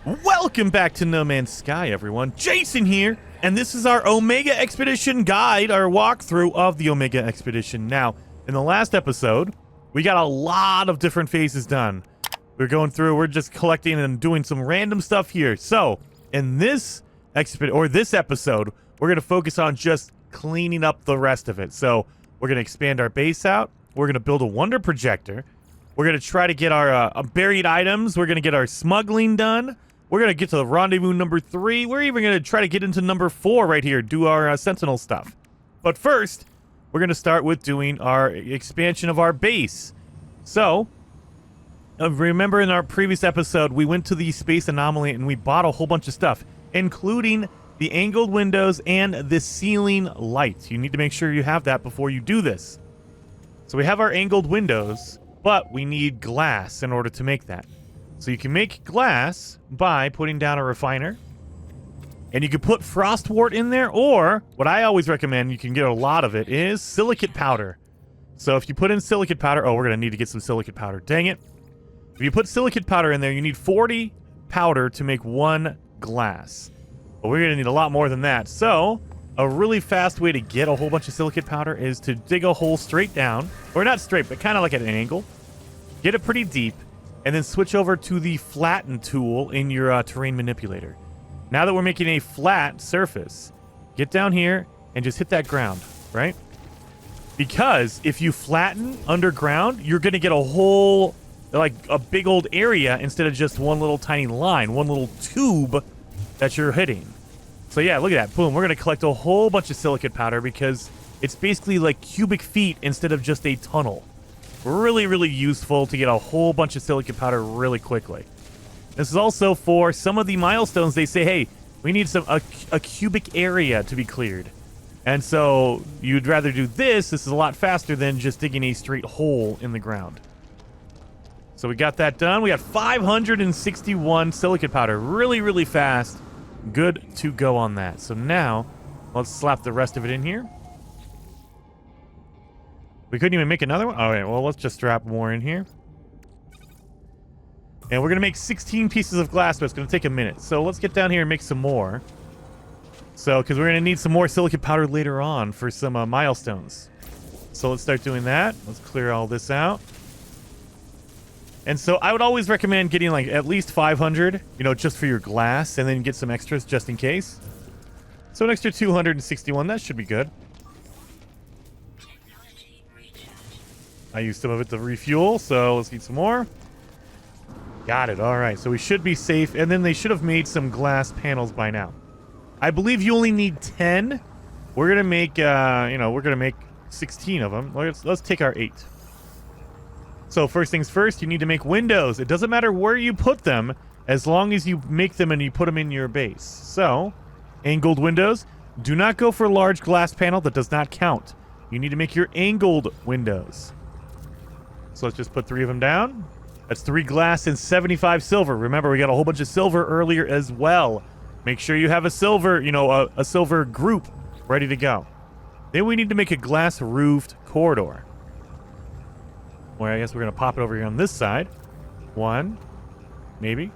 Welcome back to No Man's Sky, everyone. Jason here, and this is our Omega Expedition guide, our walkthrough of the Omega Expedition. Now, in the last episode, we got a lot of different phases done. We're just collecting and doing some random stuff here. So, in this episode, we're going to focus on just cleaning up the rest of it. So, we're going to expand our base out. We're going to build a wonder projector. We're going to try to get our buried items. We're going to get our smuggling done. We're going to get to the rendezvous number 3. We're even going to try to get into number 4 right here, do our sentinel stuff. But first, we're going to start with doing our expansion of our base. So, remember in our previous episode, we went to the space anomaly and we bought a whole bunch of stuff, including the angled windows and the ceiling lights. You need to make sure you have that before you do this. So we have our angled windows, but we need glass in order to make that. So you can make glass by putting down a refiner. And you can put frost wart in there, or what I always recommend, you can get a lot of it, is silicate powder. So if you put in silicate powder, we're going to need to get some silicate powder. Dang it. If you put silicate powder in there, you need 40 powder to make 1 glass. But we're going to need a lot more than that. So a really fast way to get a whole bunch of silicate powder is to dig a hole straight down, or not straight, but kind of like at an angle. Get it pretty deep. And then switch over to the flatten tool in your terrain manipulator. Now that we're making a flat surface, get down here and just hit that ground, right? Because if you flatten underground, you're going to get a whole, like a big old area instead of just one little tiny line, one little tube that you're hitting. So yeah, look at that. Boom. We're going to collect a whole bunch of silicate powder because it's basically like cubic feet instead of just a tunnel. Really, really useful to get a whole bunch of silicate powder really quickly. This is also for some of the milestones. They say, hey, we need a cubic area to be cleared. And so you'd rather do this. This is a lot faster than just digging a straight hole in the ground. So we got that done. We got 561 silicate powder. Really, really fast. Good to go on that. So now let's slap the rest of it in here. We couldn't even make another one? All right, well, let's just strap more in here. And we're going to make 16 pieces of glass, but it's going to take a minute. So let's get down here and make some more. So, because we're going to need some more silicate powder later on for some milestones. So let's start doing that. Let's clear all this out. And so I would always recommend getting like at least 500, just for your glass, and then get some extras just in case. So an extra 261, that should be good. I used some of it to refuel, so let's get some more. Got it. All right, so we should be safe. And then they should have made some glass panels by now. I believe you only need 10. We're gonna make, we're gonna make 16 of them. Let's take our 8. So first things first, you need to make windows. It doesn't matter where you put them, as long as you make them and you put them in your base. So, angled windows. Do not go for a large glass panel. That does not count. You need to make your angled windows. So let's just put 3 of them down. That's 3 glass and 75 silver. Remember, we got a whole bunch of silver earlier as well. Make sure you have a silver, a silver group ready to go. Then we need to make a glass roofed corridor. Well, I guess we're going to pop it over here on this side. 1, maybe.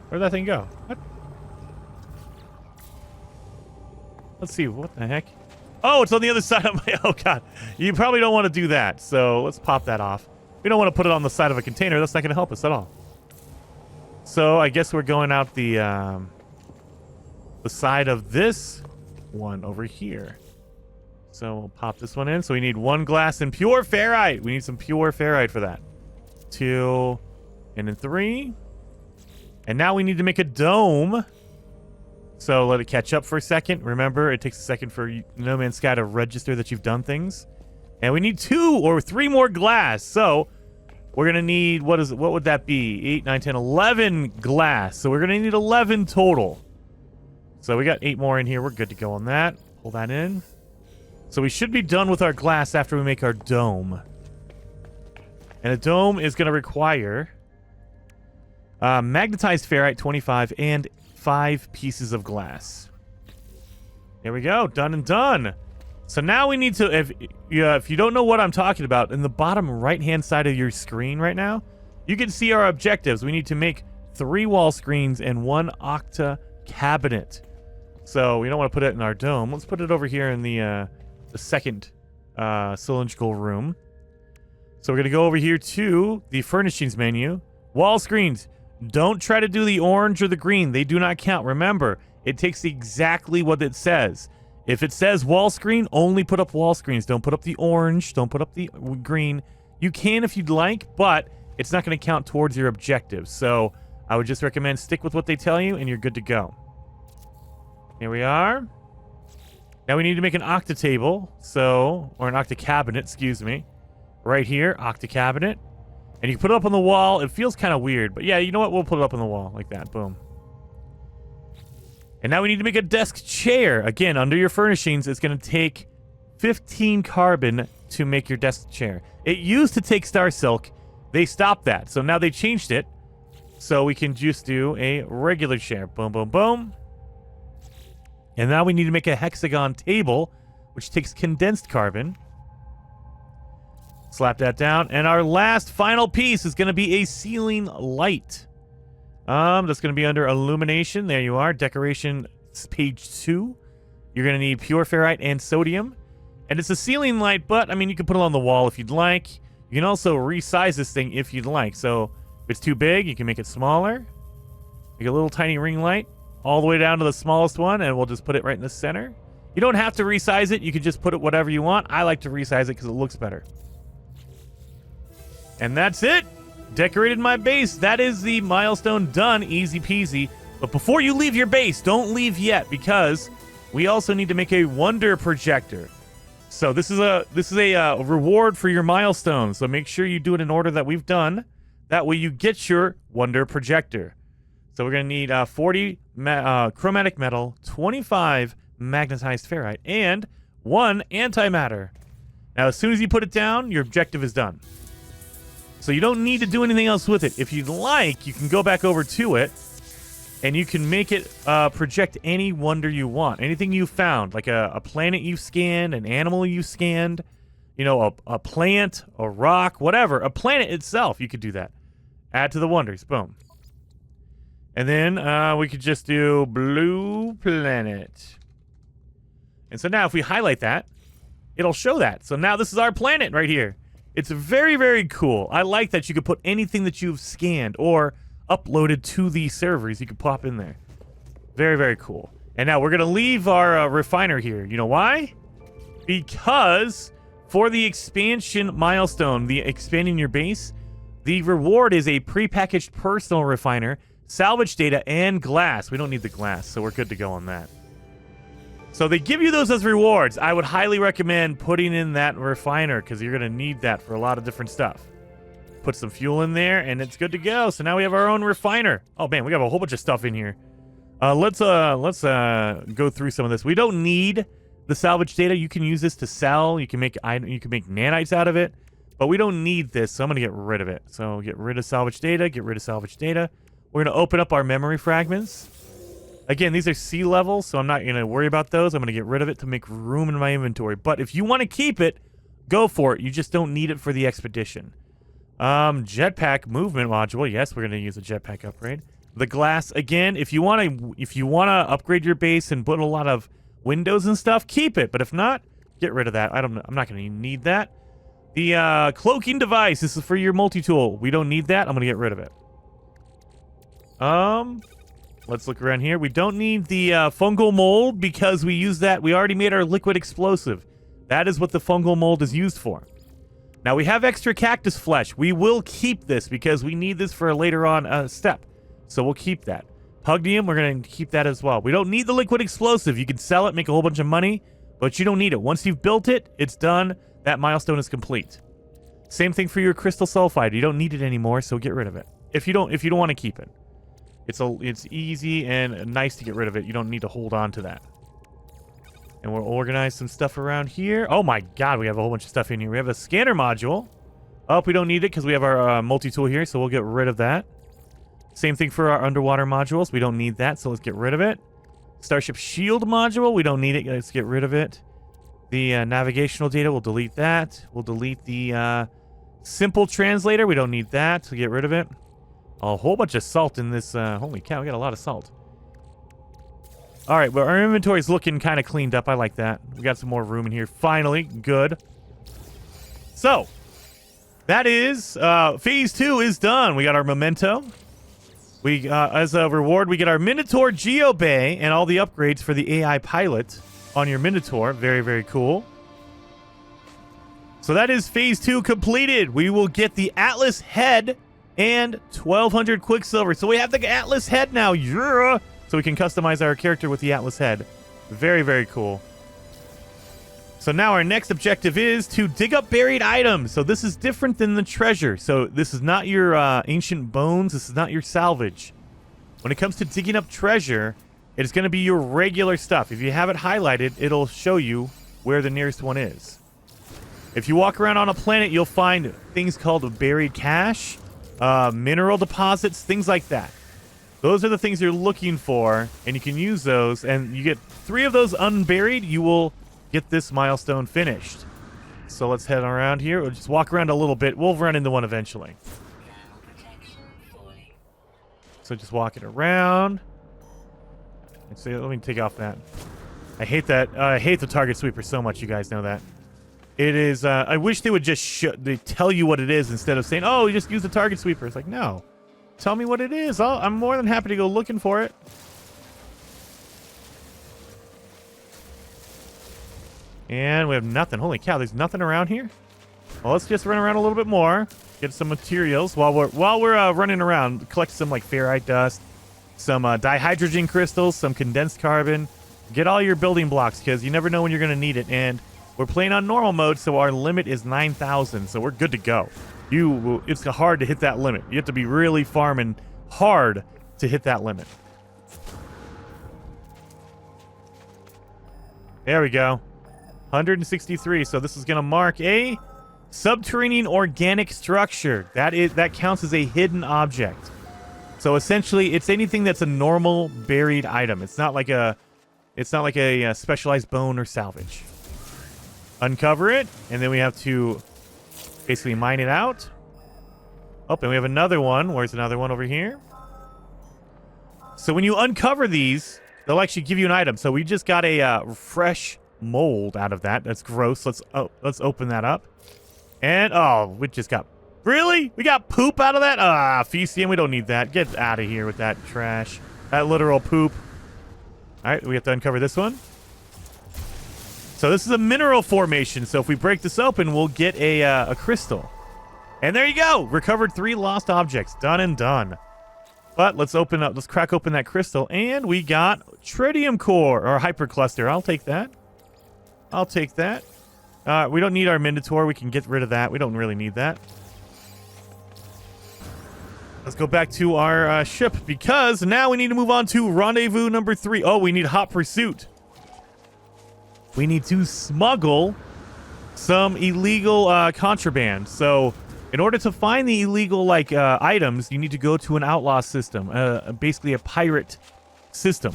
Where'd that thing go? What? Let's see, what the heck? Oh, it's on the other side of my... Oh, God. You probably don't want to do that, so let's pop that off. We don't want to put it on the side of a container. That's not going to help us at all. So I guess we're going out the side of this one over here. So we'll pop this one in. So we need 1 glass and pure ferrite. We need some pure ferrite for that. 2, and then 3. And now we need to make a dome. So let it catch up for a second. Remember, it takes a second for No Man's Sky to register that you've done things. And we need 2 or 3 more glass. So we're going to need, what would that be? 8, 9, 10, 11 glass. So we're going to need 11 total. So we got 8 more in here. We're good to go on that. Pull that in. So we should be done with our glass after we make our dome. And a dome is going to require magnetized ferrite 25 and 5 pieces of glass. There we go. Done and done. So now we need to, if you don't know what I'm talking about, in the bottom right-hand side of your screen right now, you can see our objectives. We need to make 3 wall screens, and 1 Octa cabinet. So we don't want to put it in our dome. Let's put it over here in the second cylindrical room. So we're going to go over here to the furnishings menu. Wall screens. Don't try to do the orange or the green. They do not count. Remember, it takes exactly what it says. If it says wall screen, only put up wall screens. Don't put up the orange. Don't put up the green. You can if you'd like, but it's not going to count towards your objectives. So I would just recommend stick with what they tell you, and you're good to go. Here we are. Now we need to make an octa table. Or an octa cabinet, excuse me. Right here, octa cabinet. And you can put it up on the wall. It feels kind of weird, but yeah, you know what? We'll put it up on the wall like that. Boom. And now we need to make a desk chair. Again, under your furnishings, it's going to take 15 carbon to make your desk chair. It used to take star silk. They stopped that. So now they changed it. So we can just do a regular chair. Boom, boom, boom. And now we need to make a hexagon table, which takes condensed carbon. Slap that down. And our last final piece is going to be a ceiling light. That's going to be under illumination. There you are. Decoration, page 2. You're going to need pure ferrite and sodium. And it's a ceiling light, but, I mean, you can put it on the wall if you'd like. You can also resize this thing if you'd like. So, if it's too big, you can make it smaller. Make a little tiny ring light all the way down to the smallest one, and we'll just put it right in the center. You don't have to resize it. You can just put it whatever you want. I like to resize it because it looks better. And that's it. Decorated my base. That is the milestone done. Easy peasy. But before you leave your base, don't leave yet, because we also need to make a wonder projector. So this is a reward for your milestone. So make sure you do it in order that we've done. That way you get your wonder projector. So we're going to need 40 chromatic metal, 25 magnetized ferrite, and 1 antimatter. Now, as soon as you put it down, your objective is done. So you don't need to do anything else with it. If you'd like, you can go back over to it, and you can make it project any wonder you want. Anything you found, like a planet you've scanned, an animal you've scanned, you know, a plant, a rock, whatever. A planet itself, you could do that. Add to the wonders. Boom. And then we could just do blue planet. And so now if we highlight that, it'll show that. So now this is our planet right here. It's very, very cool. I like that you could put anything that you've scanned or uploaded to the servers. You could pop in there. Very, very cool. And now we're going to leave our refiner here. You know why? Because for the expansion milestone, the expanding your base, the reward is a prepackaged personal refiner, salvage data, and glass. We don't need the glass, so we're good to go on that. So they give you those as rewards. I would highly recommend putting in that refiner because you're going to need that for a lot of different stuff. Put some fuel in there, and it's good to go. So now we have our own refiner. Oh, man, we got a whole bunch of stuff in here. Let's go through some of this. We don't need the salvage data. You can use this to sell. You can make nanites out of it, but we don't need this, so I'm going to get rid of it. So get rid of salvage data, get rid of salvage data. We're going to open up our memory fragments. Again, these are sea level, so I'm not going to worry about those. I'm going to get rid of it to make room in my inventory. But if you want to keep it, go for it. You just don't need it for the expedition. Jetpack movement module. Yes, we're going to use a jetpack upgrade. The glass, again, if you want to upgrade your base and put a lot of windows and stuff, keep it. But if not, get rid of that. I'm not going to need that. The cloaking device. This is for your multi-tool. We don't need that. I'm going to get rid of it. Let's look around here. We don't need the fungal mold because we use that. We already made our liquid explosive. That is what the fungal mold is used for. Now, we have extra cactus flesh. We will keep this because we need this for a later on step. So we'll keep that. Pugnium, we're going to keep that as well. We don't need the liquid explosive. You can sell it, make a whole bunch of money, but you don't need it. Once you've built it, it's done. That milestone is complete. Same thing for your crystal sulfide. You don't need it anymore, so get rid of it. If you don't want to keep it. It's easy and nice to get rid of it. You don't need to hold on to that. And we'll organize some stuff around here. Oh my god, we have a whole bunch of stuff in here. We have a scanner module. Oh, we don't need it because we have our multi-tool here, so we'll get rid of that. Same thing for our underwater modules. We don't need that, so let's get rid of it. Starship shield module. We don't need it. Let's get rid of it. The navigational data, we'll delete that. We'll delete the simple translator. We don't need that, so get rid of it. a whole bunch of salt in this. Holy cow, we got a lot of salt. All right, well, our inventory's looking kind of cleaned up. I like that. We got some more room in here. Finally, good. So, that is, phase 2 is done. We got our memento. We, as a reward, we get our Minotaur Geo Bay and all the upgrades for the AI pilot on your Minotaur. Very, very cool. So that is phase 2 completed. We will get the Atlas head and 1200 Quicksilver. So we have the Atlas head now. Yeah! So we can customize our character with the Atlas head. Very, very cool. So now our next objective is to dig up buried items. So this is different than the treasure. So this is not your ancient bones. This is not your salvage. When it comes to digging up treasure, it's going to be your regular stuff. If you have it highlighted, it'll show you where the nearest one is. If you walk around on a planet, you'll find things called buried cache, mineral deposits, things like that. Those are the things you're looking for, and you can use those, and you get 3 of those unburied, you will get this milestone finished. So let's head around here. We'll just walk around a little bit. We'll run into one eventually. So just walking around. Let's see, let me take off that. I hate that. I hate the target sweeper so much, you guys know that. It is, I wish they would just they tell you what it is instead of saying, oh, you just use the target sweeper. It's like, no. Tell me what it is. I'm more than happy to go looking for it. And we have nothing. Holy cow, there's nothing around here? Well, let's just run around a little bit more. Get some materials while we're running around. Collect some like ferrite dust, some dihydrogen crystals, some condensed carbon. Get all your building blocks because you never know when you're going to need it. And we're playing on normal mode, so our limit is 9,000, so we're good to go. It's hard to hit that limit. You have to be really farming hard to hit that limit. There we go. 163. So this is going to mark a subterranean organic structure. That counts as a hidden object. So essentially, it's anything that's a normal buried item. It's not like a specialized bone or salvage. Uncover it, and then we have to basically mine it out. Oh, and we have another one. Where's another one over here? So when you uncover these, they'll actually give you an item. So we just got a fresh mold out of that. That's gross. Let's open that up. And oh, we just got really? We got poop out of that? Fecium, we don't need that. Get out of here with that trash. That literal poop. All right, we have to uncover this one. So this is a mineral formation. So if we break this open, we'll get a crystal. And there you go. Recovered 3 lost objects. Done and done. But let's crack open that crystal. And we got tritium core or hypercluster. I'll take that. I'll take that. We don't need our Minotaur. We can get rid of that. We don't really need that. Let's go back to our ship because now we need to move on to rendezvous number 3. Oh, we need hot pursuit. We need to smuggle some illegal contraband. So in order to find the illegal items, you need to go to an outlaw system, basically a pirate system,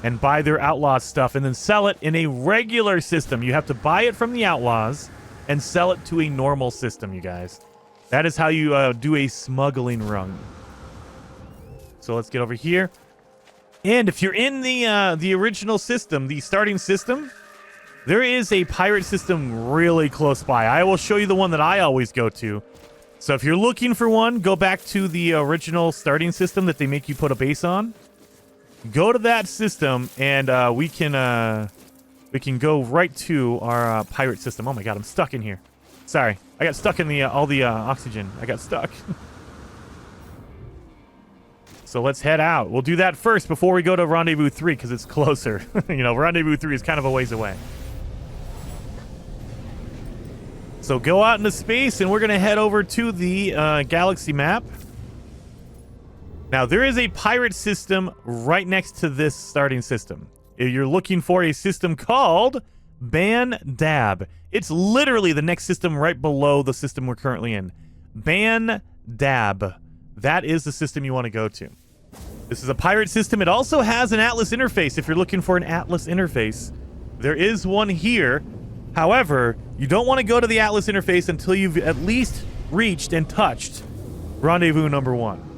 and buy their outlaw stuff and then sell it in a regular system. You have to buy it from the outlaws and sell it to a normal system, you guys. That is how you do a smuggling run. So let's get over here. And if you're in the original system, the starting system, there is a pirate system really close by. I will show you the one that I always go to. So if you're looking for one, go back to the original starting system that they make you put a base on. Go to that system, and we can go right to our pirate system. Oh my god, I'm stuck in here. Sorry, I got stuck in all the oxygen. I got stuck. So let's head out. We'll do that first before we go to Rendezvous 3 because it's closer. You know, Rendezvous 3 is kind of a ways away. So go out into space, and we're going to head over to the galaxy map. Now, there is a pirate system right next to this starting system. If you're looking for a system called Ban Dab. It's literally the next system right below the system we're currently in. Ban Dab. That is the system you want to go to. This is a pirate system. It also has an Atlas interface. If you're looking for an Atlas interface, there is one here. However, you don't want to go to the Atlas interface until you've at least reached and touched rendezvous number 1.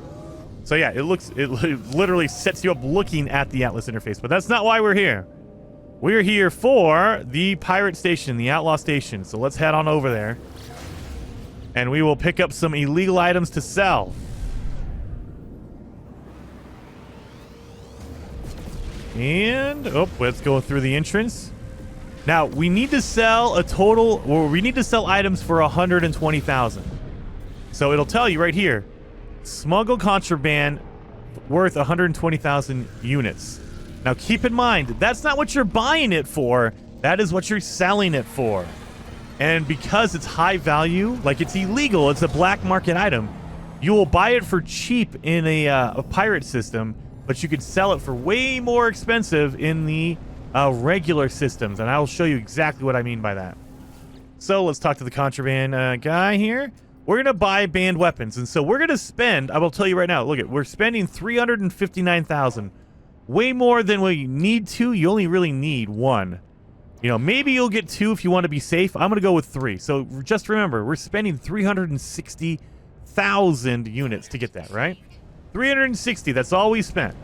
So yeah, it literally sets you up looking at the Atlas interface, but that's not why we're here. We're here for the pirate station, the outlaw station. So let's head on over there. And we will pick up some illegal items to sell. And, let's go through the entrance. Now, we need to sell we need to sell items for 120,000. So it'll tell you right here, smuggle contraband worth 120,000 units. Now, keep in mind, that's not what you're buying it for. That is what you're selling it for. And because it's high value, like it's illegal, it's a black market item, you will buy it for cheap in a pirate system, but you could sell it for way more expensive in the regular systems. And I'll show you exactly what I mean by that. So let's talk to the contraband guy here. We're going to buy banned weapons. And so we're going to spend, I will tell you right now, look, we're spending 359,000. Way more than we need to. You only really need one. You know, maybe you'll get two if you want to be safe. I'm going to go with 3. So just remember, we're spending 360,000 units to get that, right? 360, that's all we spent.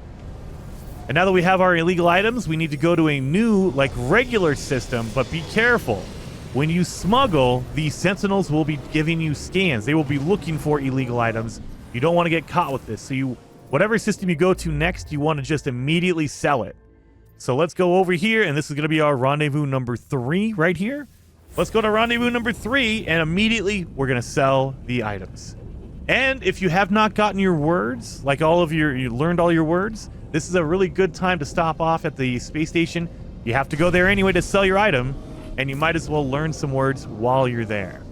And now that we have our illegal items, we need to go to a new, like, regular system, but be careful. When you smuggle, the sentinels will be giving you scans. They will be looking for illegal items. You don't want to get caught with this. So whatever system you go to next, you want to just immediately sell it. So let's go over here, and this is going to be our rendezvous number 3 right here. Let's go to rendezvous number 3, and immediately we're going to sell the items. And if you have not gotten your words, like you learned all your words, this is a really good time to stop off at the space station. You have to go there anyway to sell your item, and you might as well learn some words while you're there.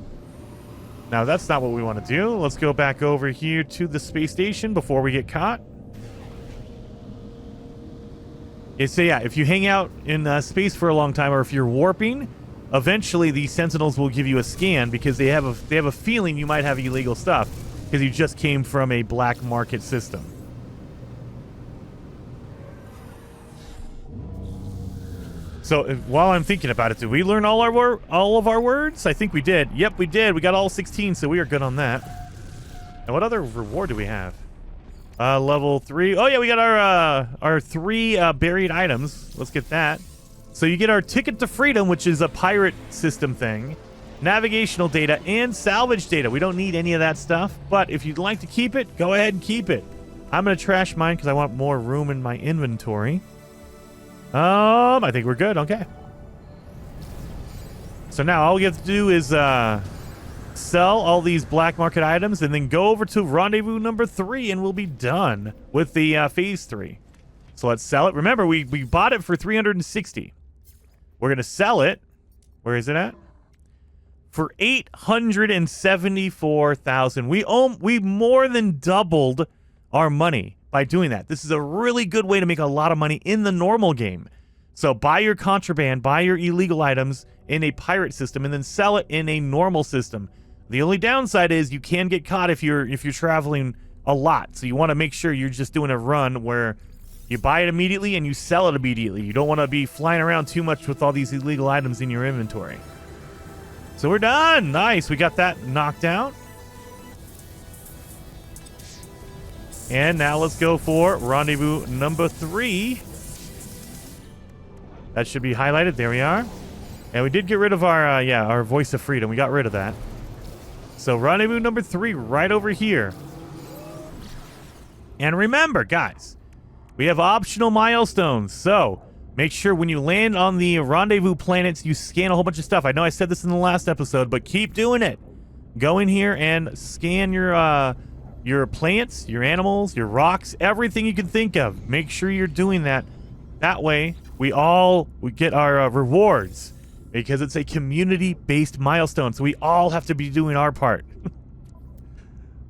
Now, that's not what we want to do. Let's go back over here to the space station before we get caught. So yeah, if you hang out in space for a long time, or if you're warping, eventually the sentinels will give you a scan because they have a feeling you might have illegal stuff because you just came from a black market system. So while I'm thinking about it, did we learn all of our words? I think we did. Yep, we did. We got all 16, so we are good on that. And what other reward do we have? Level 3. Oh yeah, we got our 3 buried items. Let's get that. So you get our ticket to freedom, which is a pirate system thing, navigational data, and salvage data. We don't need any of that stuff, but if you'd like to keep it, go ahead and keep it. I'm gonna trash mine because I want more room in my inventory. I think we're good. Okay. So now all we have to do is sell all these black market items and then go over to rendezvous number 3 and we'll be done with the phase 3. So let's sell it. Remember, we bought it for 360. We're going to sell it. Where is it at? For 874,000. We more than doubled our money by doing that. This is a really good way to make a lot of money in the normal game. So buy your contraband, buy your illegal items in a pirate system, and then sell it in a normal system. The only downside is you can get caught if you're traveling a lot. So you want to make sure you're just doing a run where you buy it immediately and you sell it immediately. You don't want to be flying around too much with all these illegal items in your inventory. So we're done. Nice. We got that knocked out. And now let's go for rendezvous number 3. That should be highlighted. There we are. And we did get rid of our voice of freedom. We got rid of that. So rendezvous number 3 right over here. And remember, guys, we have optional milestones. So make sure when you land on the rendezvous planets, you scan a whole bunch of stuff. I know I said this in the last episode, but keep doing it. Go in here and scan your plants, your animals, your rocks, everything you can think of. Make sure you're doing that. That way, we get our rewards. Because it's a community-based milestone, so we all have to be doing our part.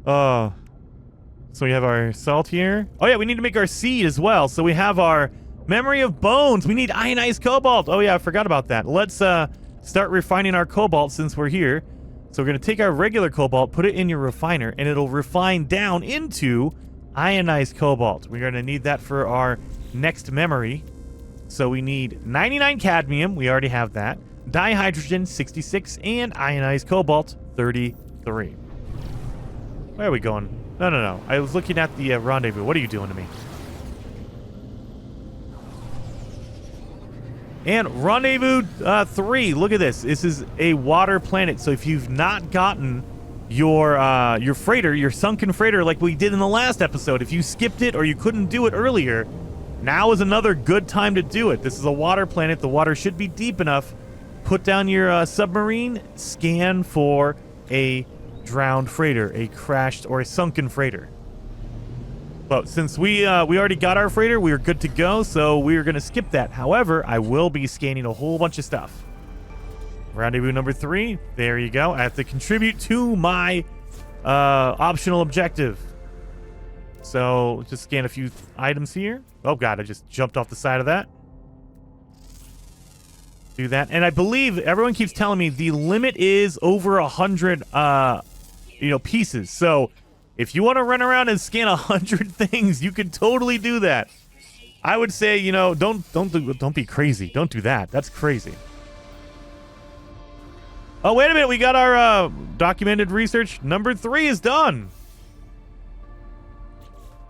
So we have our salt here. Oh yeah, we need to make our seed as well. So we have our memory of bones. We need ionized cobalt. Oh yeah, I forgot about that. Let's start refining our cobalt since we're here. So we're going to take our regular cobalt, put it in your refiner, and it'll refine down into ionized cobalt. We're going to need that for our next memory. So we need 99 cadmium. We already have that. Dihydrogen 66 and ionized cobalt 33. Where are we going? No. I was looking at the rendezvous. What are you doing to me? And rendezvous 3. Look at this. This is a water planet. So if you've not gotten your freighter, your sunken freighter, like we did in the last episode, if you skipped it or you couldn't do it earlier, now is another good time to do it. This is a water planet. The water should be deep enough. Put down your submarine. Scan for a drowned freighter, a crashed or a sunken freighter. But since we already got our freighter, we are good to go, so we're going to skip that. However, I will be scanning a whole bunch of stuff. Rendezvous number 3. There you go. I have to contribute to my optional objective. So just scan a few items here. Oh, God, I just jumped off the side of that. Do that. And I believe everyone keeps telling me the limit is over 100 pieces. So if you want to run around and scan 100 things, you can totally do that. I would say, don't be crazy. Don't do that. That's crazy. Oh, wait a minute. We got our documented research. Number 3 is done.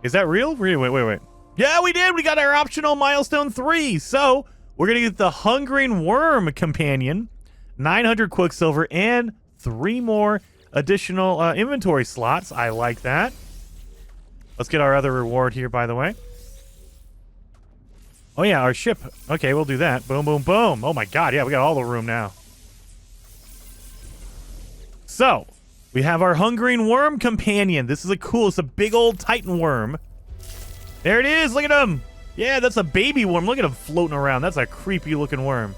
Is that real? Wait. Yeah, we did. We got our optional milestone 3. So we're going to get the Hungering Worm Companion, 900 Quicksilver, and 3 more additional inventory slots. I like that. Let's get our other reward here, by the way. Oh, yeah, our ship. Okay, we'll do that. Boom, boom, boom. Oh, my God. Yeah, we got all the room now. So, we have our Hungering Worm Companion. This is it's a big old Titan worm. There it is. Look at him. Yeah, that's a baby worm. Look at him floating around. That's a creepy looking worm.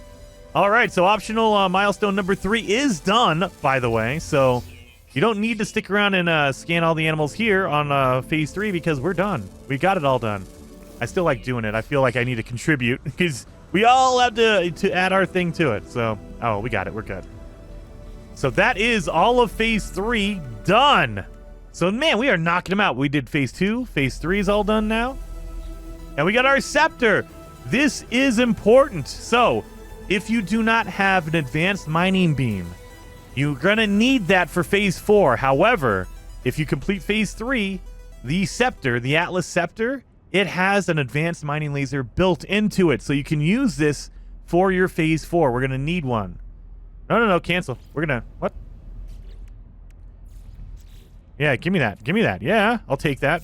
All right, so optional milestone number 3 is done, by the way. So you don't need to stick around and scan all the animals here on phase 3 because we're done. We got it all done. I still like doing it. I feel like I need to contribute because we all have to add our thing to it. So, oh, we got it. We're good. So that is all of phase 3 done. So, man, we are knocking them out. We did phase 2. Phase 3 is all done now. And we got our scepter. This is important. So, if you do not have an advanced mining beam, you're going to need that for phase 4. However, if you complete phase 3, the scepter, the Atlas Scepter, it has an advanced mining laser built into it. So you can use this for your phase 4. We're going to need one. No, cancel. We're going to... What? Yeah, give me that. Give me that. Yeah, I'll take that.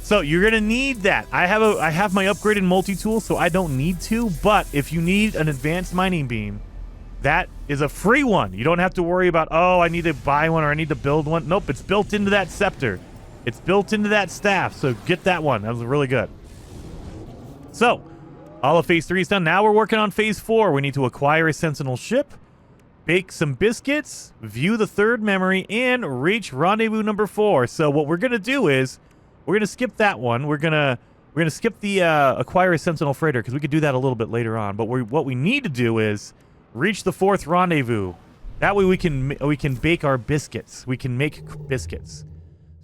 So you're going to need that. I have my upgraded multi-tool, so I don't need to. But if you need an advanced mining beam, that is a free one. You don't have to worry about, oh, I need to buy one or I need to build one. Nope, it's built into that scepter. It's built into that staff, so get that one. That was really good. So, all of phase 3 is done. Now we're working on phase 4. We need to acquire a sentinel ship, bake some biscuits, view the 3rd memory, and reach rendezvous number 4. So what we're going to do is we're going to skip that one. We're going to skip the acquire a sentinel freighter because we could do that a little bit later on. But what we need to do is reach the 4th rendezvous. That way we can bake our biscuits. We can make biscuits.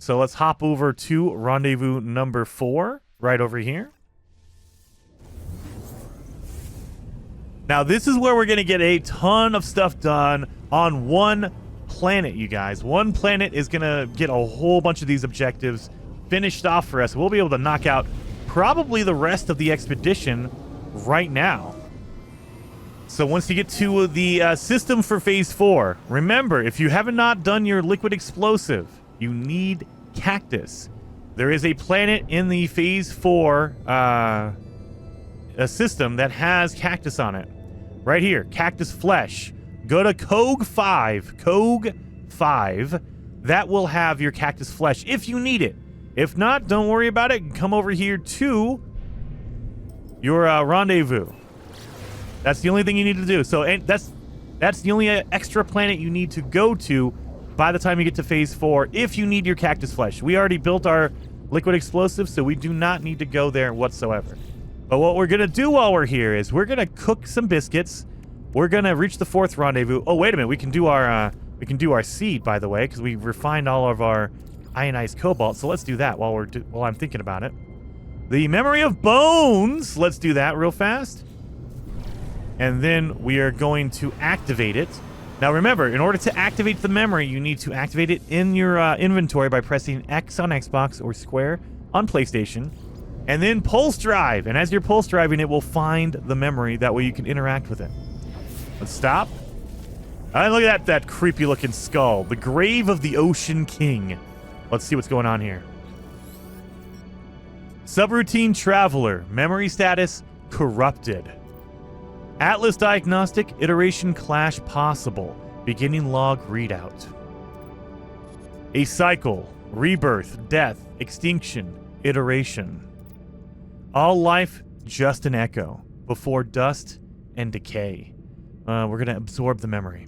So let's hop over to rendezvous number 4 right over here. Now, this is where we're going to get a ton of stuff done on one planet, you guys. One planet is going to get a whole bunch of these objectives finished off for us. We'll be able to knock out probably the rest of the expedition right now. So once you get to the system for phase 4, remember, if you have not done your liquid explosive, you need cactus. There is a planet in the phase 4 a system that has cactus on it. Right here, cactus flesh. Go to Cog 5. Cog 5. That will have your cactus flesh if you need it. If not, don't worry about it. Come over here to your rendezvous. That's the only thing you need to do. So and that's the only extra planet you need to go to by the time you get to phase 4 if you need your cactus flesh. We already built our liquid explosive, so we do not need to go there whatsoever. But what we're going to do while we're here is we're going to cook some biscuits. We're going to reach the 4th rendezvous. Oh, wait a minute. We can do our seed, by the way, because we refined all of our ionized cobalt. So let's do that while I'm thinking about it. The memory of bones. Let's do that real fast. And then we are going to activate it Now remember, in order to activate the memory, you need to activate it in your inventory by pressing X on Xbox or square on PlayStation, and then pulse drive. And as you're pulse driving, it will find the memory. That way you can interact with it. Let's stop. Look at that creepy looking skull. The grave of the Ocean King. Let's see what's going on here. Subroutine Traveler. Memory status corrupted. Atlas Diagnostic iteration clash possible. Beginning log readout. A cycle. Rebirth. Death. Extinction. Iteration. All life just an echo. Before dust and decay. We're going to absorb the memory.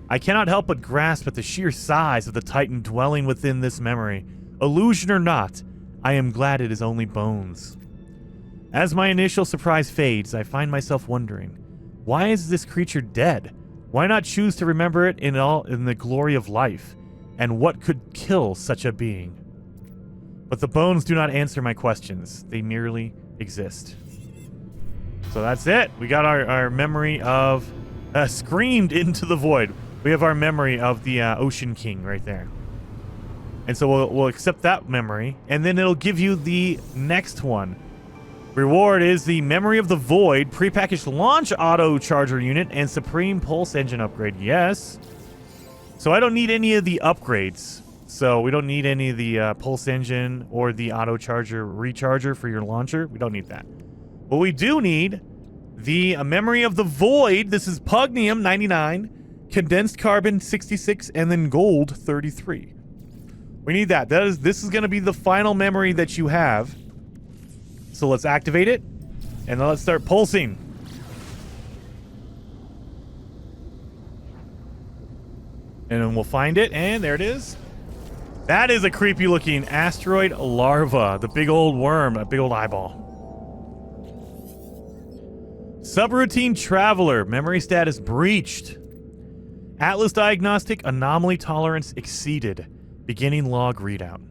I cannot help but grasp at the sheer size of the titan dwelling within this memory. Illusion or not, I am glad it is only bones. As my initial surprise fades, I find myself wondering, why is this creature dead? Why not choose to remember it in the glory of life? And what could kill such a being? But the bones do not answer my questions. They merely exist. So that's it. We got our memory of screamed into the void. We have our memory of the Ocean King right there. And so we'll accept that memory, and then it'll give you the next one. Reward is the Memory of the Void, prepackaged launch auto charger unit, and Supreme Pulse Engine upgrade. Yes. So I don't need any of the upgrades. So we don't need any of the Pulse Engine or the auto charger recharger for your launcher. We don't need that. What we do need, the Memory of the Void. This is Pugnium 99, Condensed Carbon 66, and then Gold 33. We need that. This is going to be the final memory that you have. So let's activate it, and then let's start pulsing. And then we'll find it, and there it is. That is a creepy looking asteroid larva, the big old worm, a big old eyeball. Subroutine Traveler, memory status breached. Atlas Diagnostic, anomaly tolerance exceeded. Beginning log readout.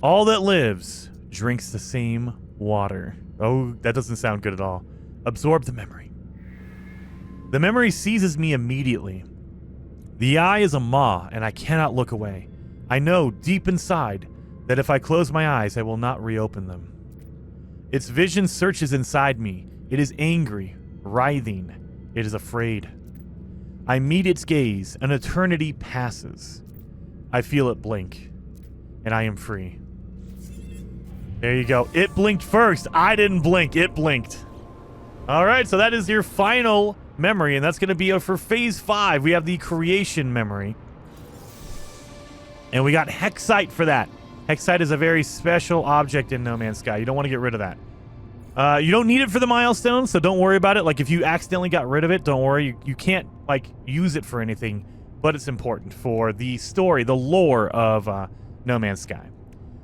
All that lives drinks the same water. Oh, that doesn't sound good at all. Absorb the memory. The memory seizes me immediately. The eye is a maw, and I cannot look away. I know deep inside that if I close my eyes, I will not reopen them. Its vision searches inside me. It is angry, writhing. It is afraid. I meet its gaze. An eternity passes. I feel it blink, and I am free. There you go. It blinked first. I didn't blink. It blinked. All right, so that is your final memory, and that's going to be for Phase 5. We have the creation memory. And we got Hexite for that. Hexite is a very special object in No Man's Sky. You don't want to get rid of that. You don't need it for the milestones, so don't worry about it. Like, if you accidentally got rid of it, don't worry. You can't, like, use it for anything, but it's important for the story, the lore of No Man's Sky.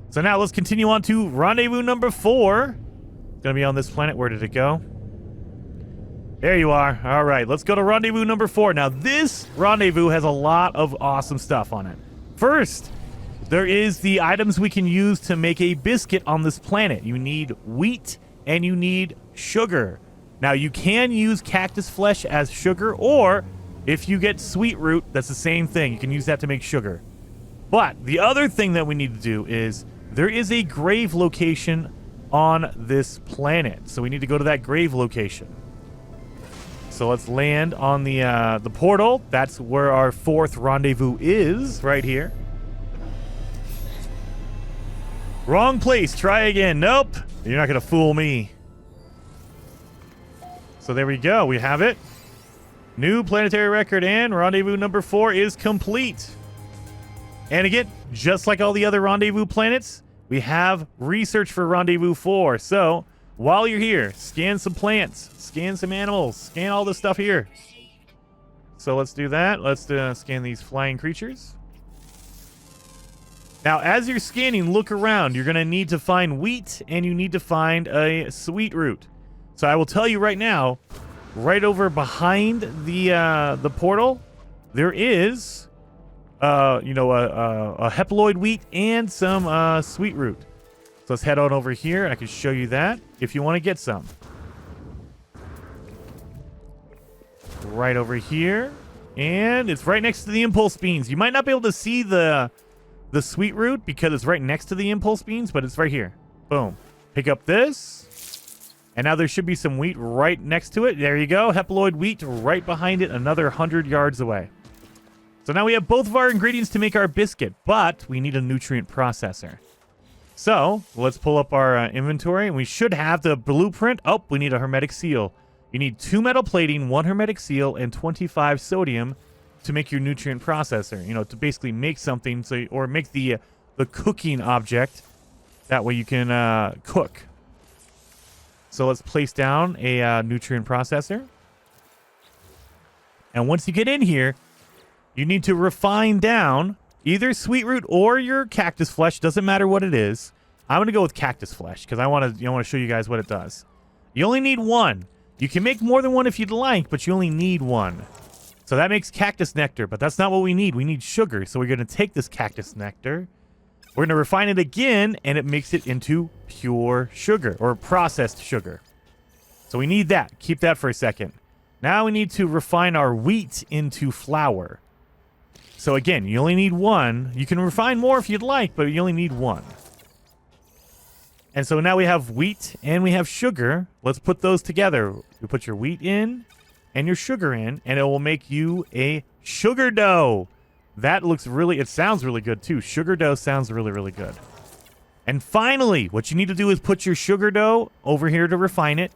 So now let's continue on to rendezvous number 4. It's going to be on this planet. Where did it go? There you are. All right, let's go to rendezvous number 4. Now, this rendezvous has a lot of awesome stuff on it. First, there is the items we can use to make a biscuit on this planet. You need wheat and you need sugar. Now, you can use cactus flesh as sugar, or if you get sweet root, that's the same thing. You can use that to make sugar. But the other thing that we need to do is there is a grave location on this planet. So we need to go to that grave location. So let's land on the portal. That's where our 4th rendezvous is, right here. Wrong place. Try again. Nope. You're not going to fool me. So there we go. We have it. New planetary record, and rendezvous number 4 is complete. And again, just like all the other rendezvous planets, we have research for rendezvous 4. So while you're here, scan some plants, scan some animals, scan all this stuff here. So let's do that. Let's scan these flying creatures. Now, as you're scanning, look around. You're going to need to find wheat, and you need to find a sweet root. So I will tell you right now, right over behind the portal, there is, a haploid wheat and some sweet root. So let's head on over here. I can show you that if you want to get some. right over here. And it's right next to the impulse beans. You might not be able to see the sweet root because it's right next to the impulse beans, but it's right here. Boom. Pick up this. And now there should be some wheat right next to it. There you go. Hepaloid wheat right behind it, another 100 yards away. So now we have both of our ingredients to make our biscuit, but we need a nutrient processor. So let's pull up our inventory, and we should have the blueprint. Oh, we need a hermetic seal. You need 2 metal plating, 1 hermetic seal, and 25 sodium to make your nutrient processor. You know, to basically make something, or make the cooking object. That way you can cook. So let's place down a nutrient processor. And once you get in here, you need to refine down either sweet root or your cactus flesh. Doesn't matter what it is. I'm going to go with cactus flesh because I want to show you guys what it does. You only need 1. You can make more than 1 if you'd like, but you only need 1. So that makes cactus nectar, but that's not what we need. We need sugar. So we're going to take this cactus nectar. We're going to refine it again, and it makes it into pure sugar or processed sugar. So we need that. Keep that for a second. Now we need to refine our wheat into flour. So again, you only need 1. You can refine more if you'd like, but you only need 1. And so now we have wheat and we have sugar. Let's put those together. You put your wheat in and your sugar in, and it will make you a sugar dough. That it sounds really good too. Sugar dough sounds really, really good. And finally, what you need to do is put your sugar dough over here to refine it.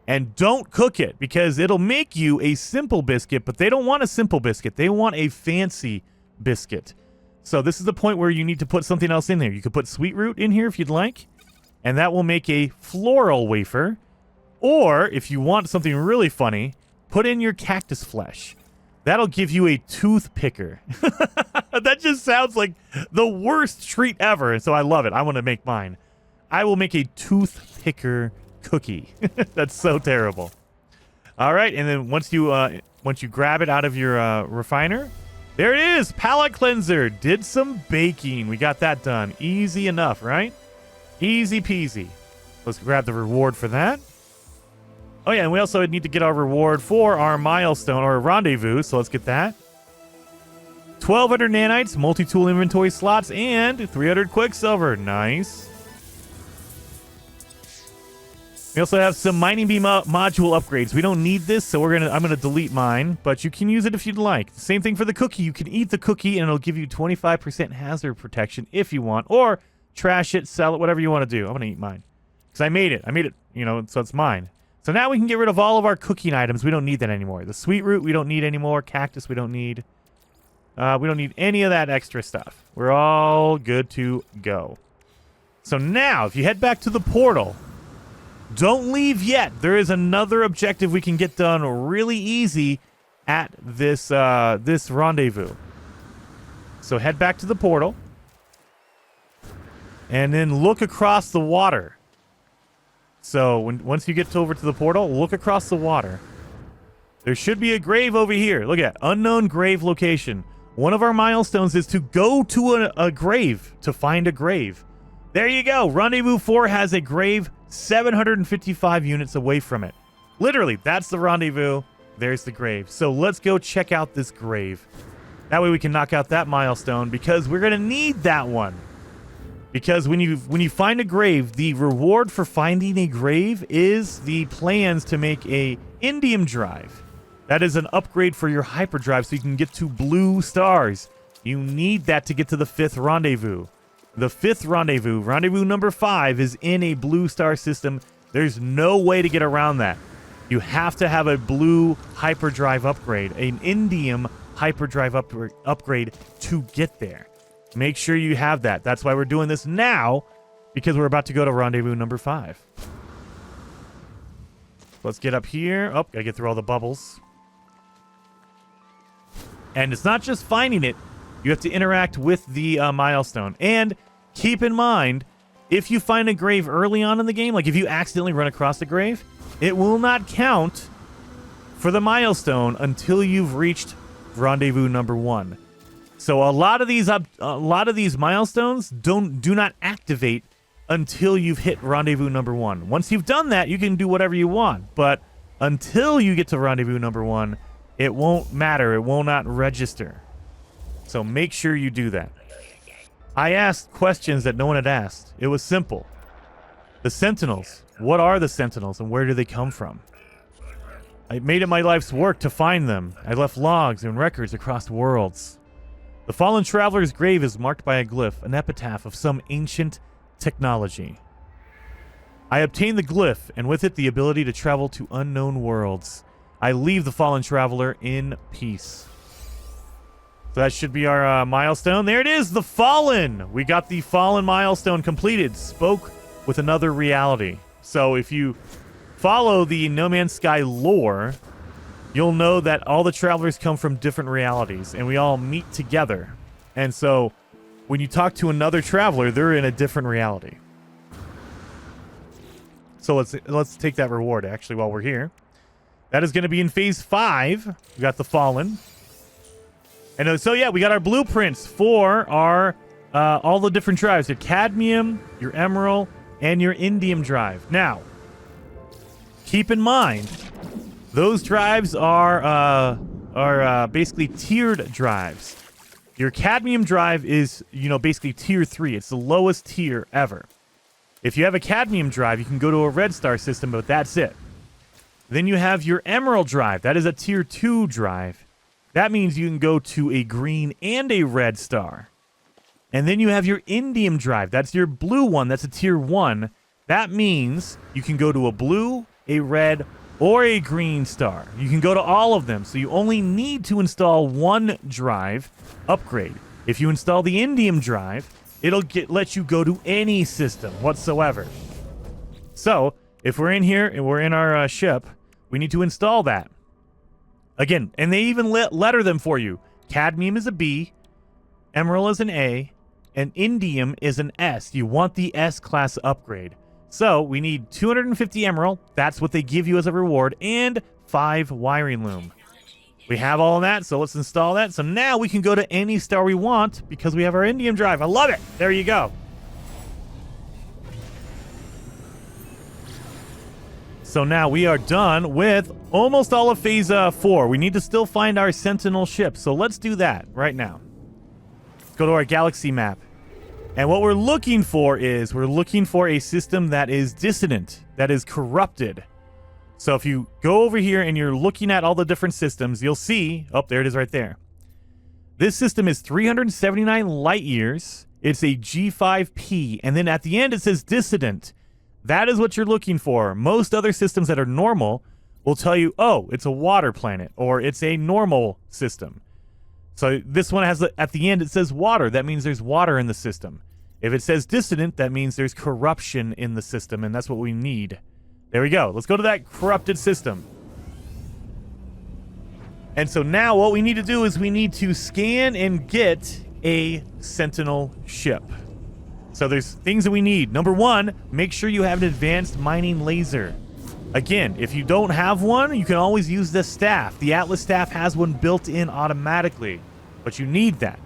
And don't cook it because it'll make you a simple biscuit, but they don't want a simple biscuit. They want a fancy biscuit. So this is the point where you need to put something else in there. You could put sweet root in here if you'd like. And that will make a floral wafer. Or, if you want something really funny, put in your cactus flesh. That'll give you a tooth picker. That just sounds like the worst treat ever. And so I love it. I want to make mine. I will make a tooth picker cookie. That's so terrible. All right. And then once you grab it out of your refiner, there it is. Palate cleanser. Did some baking. We got that done. Easy enough, right? Easy peasy. Let's grab the reward for that. Oh, yeah, and we also need to get our reward for our milestone or rendezvous, so let's get that. 1,200 nanites, multi-tool inventory slots, and 300 quicksilver. Nice. We also have some mining beam module upgrades. We don't need this, so I'm gonna delete mine, but you can use it if you'd like. Same thing for the cookie. You can eat the cookie, and it'll give you 25% hazard protection if you want, or trash it, sell it, whatever you want to do. I'm going to eat mine. Because I made it. So it's mine. So now we can get rid of all of our cooking items. We don't need that anymore. The sweet root, we don't need anymore. Cactus, we don't need. We don't need any of that extra stuff. We're all good to go. So now, if you head back to the portal, don't leave yet. There is another objective we can get done really easy at this rendezvous. So head back to the portal. And then look across the water. So once you get over to the portal, look across the water. There should be a grave over here. Look at that. Unknown grave location. One of our milestones is to go to a grave, to find a grave. There you go. Rendezvous 4 has a grave 755 units away from it. Literally, that's the rendezvous. There's the grave. So let's go check out this grave. That way we can knock out that milestone because we're going to need that one. Because when you find a grave, the reward for finding a grave is the plans to make a indium drive. That is an upgrade for your hyperdrive so you can get to blue stars. You need that to get to the 5th rendezvous. The 5th rendezvous, rendezvous number 5, is in a blue star system. There's no way to get around that. You have to have a blue hyperdrive upgrade, an indium hyperdrive upgrade to get there. Make sure you have that. That's why we're doing this now, because we're about to go to rendezvous number 5. Let's get up here. Oh, gotta get through all the bubbles. And it's not just finding it. You have to interact with the milestone. And keep in mind, if you find a grave early on in the game, like if you accidentally run across a grave, it will not count for the milestone until you've reached rendezvous number 1. So a lot of these milestones do not activate until you've hit rendezvous number 1. Once you've done that, you can do whatever you want. But until you get to rendezvous number 1, it won't matter. It will not register. So make sure you do that. I asked questions that no one had asked. It was simple. The Sentinels. What are the Sentinels and where do they come from? I made it my life's work to find them. I left logs and records across worlds. The fallen traveler's grave is marked by a glyph, an epitaph of some ancient technology. I obtained the glyph, and with it the ability to travel to unknown worlds. I leave the fallen traveler in peace. So that should be our milestone. There it is, the Fallen! We got the Fallen milestone completed. Spoke with another reality. So if you follow the No Man's Sky lore, you'll know that all the travelers come from different realities, and we all meet together. And so when you talk to another traveler, they're in a different reality. So let's take that reward, actually, while we're here. That is going to be in Phase 5. We got the Fallen. And so, yeah, we got our blueprints for our all the different drives. Your cadmium, your emerald, and your indium drive. Now, keep in mind, those drives are basically tiered drives. Your cadmium drive is, basically tier 3. It's the lowest tier ever. If you have a cadmium drive, you can go to a red star system, but that's it. Then you have your emerald drive. That is a tier 2 drive. That means you can go to a green and a red star. And then you have your indium drive. That's your blue one. That's a tier 1. That means you can go to a blue, a red, or a green star. You can go to all of them. So you only need to install one drive upgrade. If you install the indium drive, it'll let you go to any system whatsoever. So if we're in here and we're in our ship, we need to install that. Again, and they even letter them for you. Cadmium is a B, emerald is an A, and indium is an S. You want the S-class upgrade. So we need 250 emerald. That's what they give you as a reward, and 5 wiring loom. We have all of that, so let's install that. So now we can go to any star we want because we have our indium drive. I love it. There you go. So now we are done with almost all of Phase 4. We need to still find our Sentinel ship. So let's do that right now. Let's go to our galaxy map. And what we're looking for is we're looking for a system that is dissonant, that is corrupted. So if you go over here and you're looking at all the different systems, you'll see, oh, there it is right there. This system is 379 light years. It's a G5P. And then at the end, it says dissonant. That is what you're looking for. Most other systems that are normal will tell you, oh, it's a water planet or it's a normal system. So this one has, at the end, it says water. That means there's water in the system. If it says dissonant, that means there's corruption in the system, and that's what we need. There we go. Let's go to that corrupted system. And so now what we need to do is we need to scan and get a Sentinel ship. So there's things that we need. Number 1, make sure you have an advanced mining laser. Again, if you don't have one, you can always use the staff. The Atlas staff has one built in automatically, but you need that.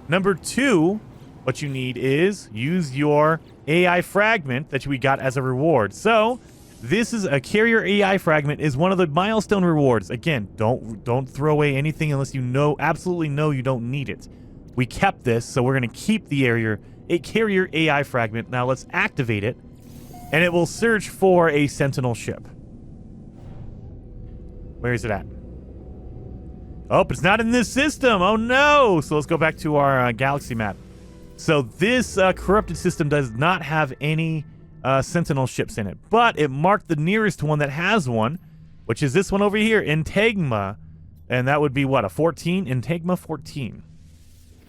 Number 2, what you need is use your AI fragment that we got as a reward. So this is a carrier AI fragment is one of the milestone rewards. Again, don't throw away anything unless you absolutely know you don't need it. We kept this, so we're going to keep the carrier AI fragment. Now let's activate it, and it will search for a Sentinel ship. Where is it at? Oh, it's not in this system. Oh no! So let's go back to our galaxy map. So this corrupted system does not have any Sentinel ships in it, but it marked the nearest one that has one, which is this one over here, Intagma, and that would be what, a 14? Intagma 14.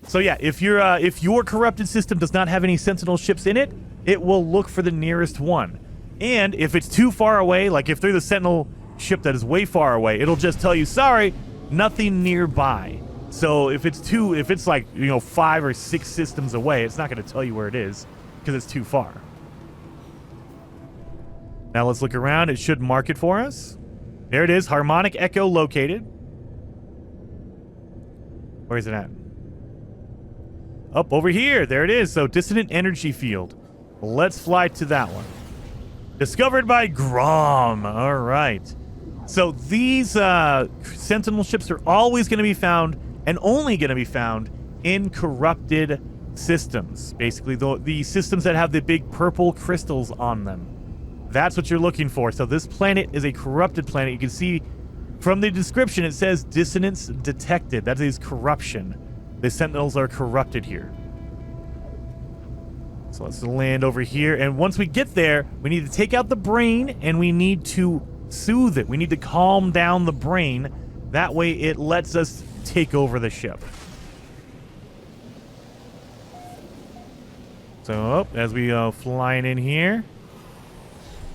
So yeah, if your corrupted system does not have any Sentinel ships in it, it will look for the nearest one. And if it's too far away, like if they're the Sentinel ship that is way far away, it'll just tell you, sorry, nothing nearby. So if it's like, 5 or 6 systems away, it's not going to tell you where it is because it's too far. Now let's look around. It should mark it for us. There it is. Harmonic Echo located. Where is it at? Up over here. There it is. So dissonant energy field. Let's fly to that one. Discovered by Grom. All right. So these Sentinel ships are always going to be found and only going to be found in corrupted systems. Basically, the systems that have the big purple crystals on them. That's what you're looking for. So this planet is a corrupted planet. You can see from the description, it says dissonance detected. That is corruption. The Sentinels are corrupted here. So let's land over here. And once we get there, we need to take out the brain and we need to soothe it. We need to calm down the brain. That way it lets us take over the ship. So, as we flying in here.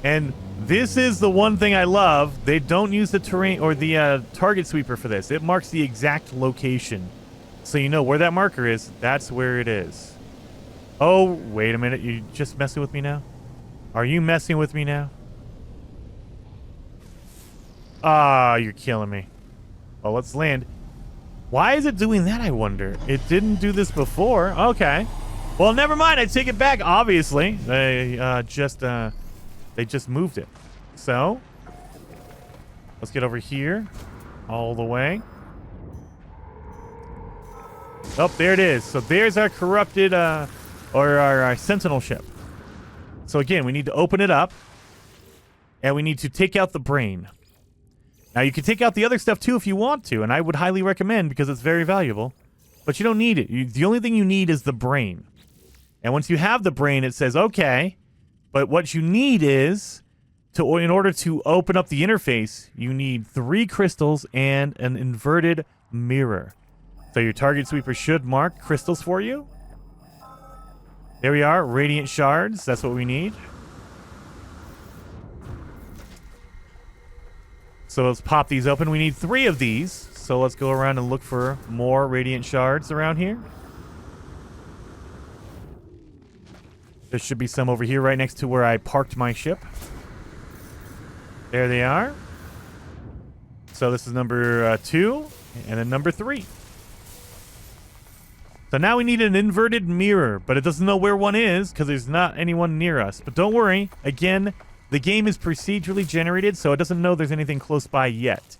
And this is the one thing I love. They don't use the terrain or the target sweeper for this. It marks the exact location. So you know where that marker is. That's where it is. Oh, wait a minute. You just messing with me now? Are you messing with me now? Ah, you're killing me. Oh, let's land. Why is it doing that, I wonder? It didn't do this before. Okay. Well, never mind. I take it back, obviously. They just moved it. So, let's get over here. All the way. Oh, there it is. So there's our corrupted, or our Sentinel ship. So again, we need to open it up. And we need to take out the brain. Now, you can take out the other stuff, too, if you want to. And I would highly recommend, because it's very valuable. But you don't need it. The only thing you need is the brain. And once you have the brain, it says, okay. But what you need is, in order to open up the interface, you need 3 crystals and an inverted mirror. So your target sweeper should mark crystals for you. There we are. Radiant shards. That's what we need. So let's pop these open. We need 3 of these. So let's go around and look for more radiant shards around here. There should be some over here right next to where I parked my ship. There they are. So this is number 2 and then number 3. So now we need an inverted mirror, but it doesn't know where one is because there's not anyone near us. But don't worry. Again, the game is procedurally generated, so it doesn't know there's anything close by yet.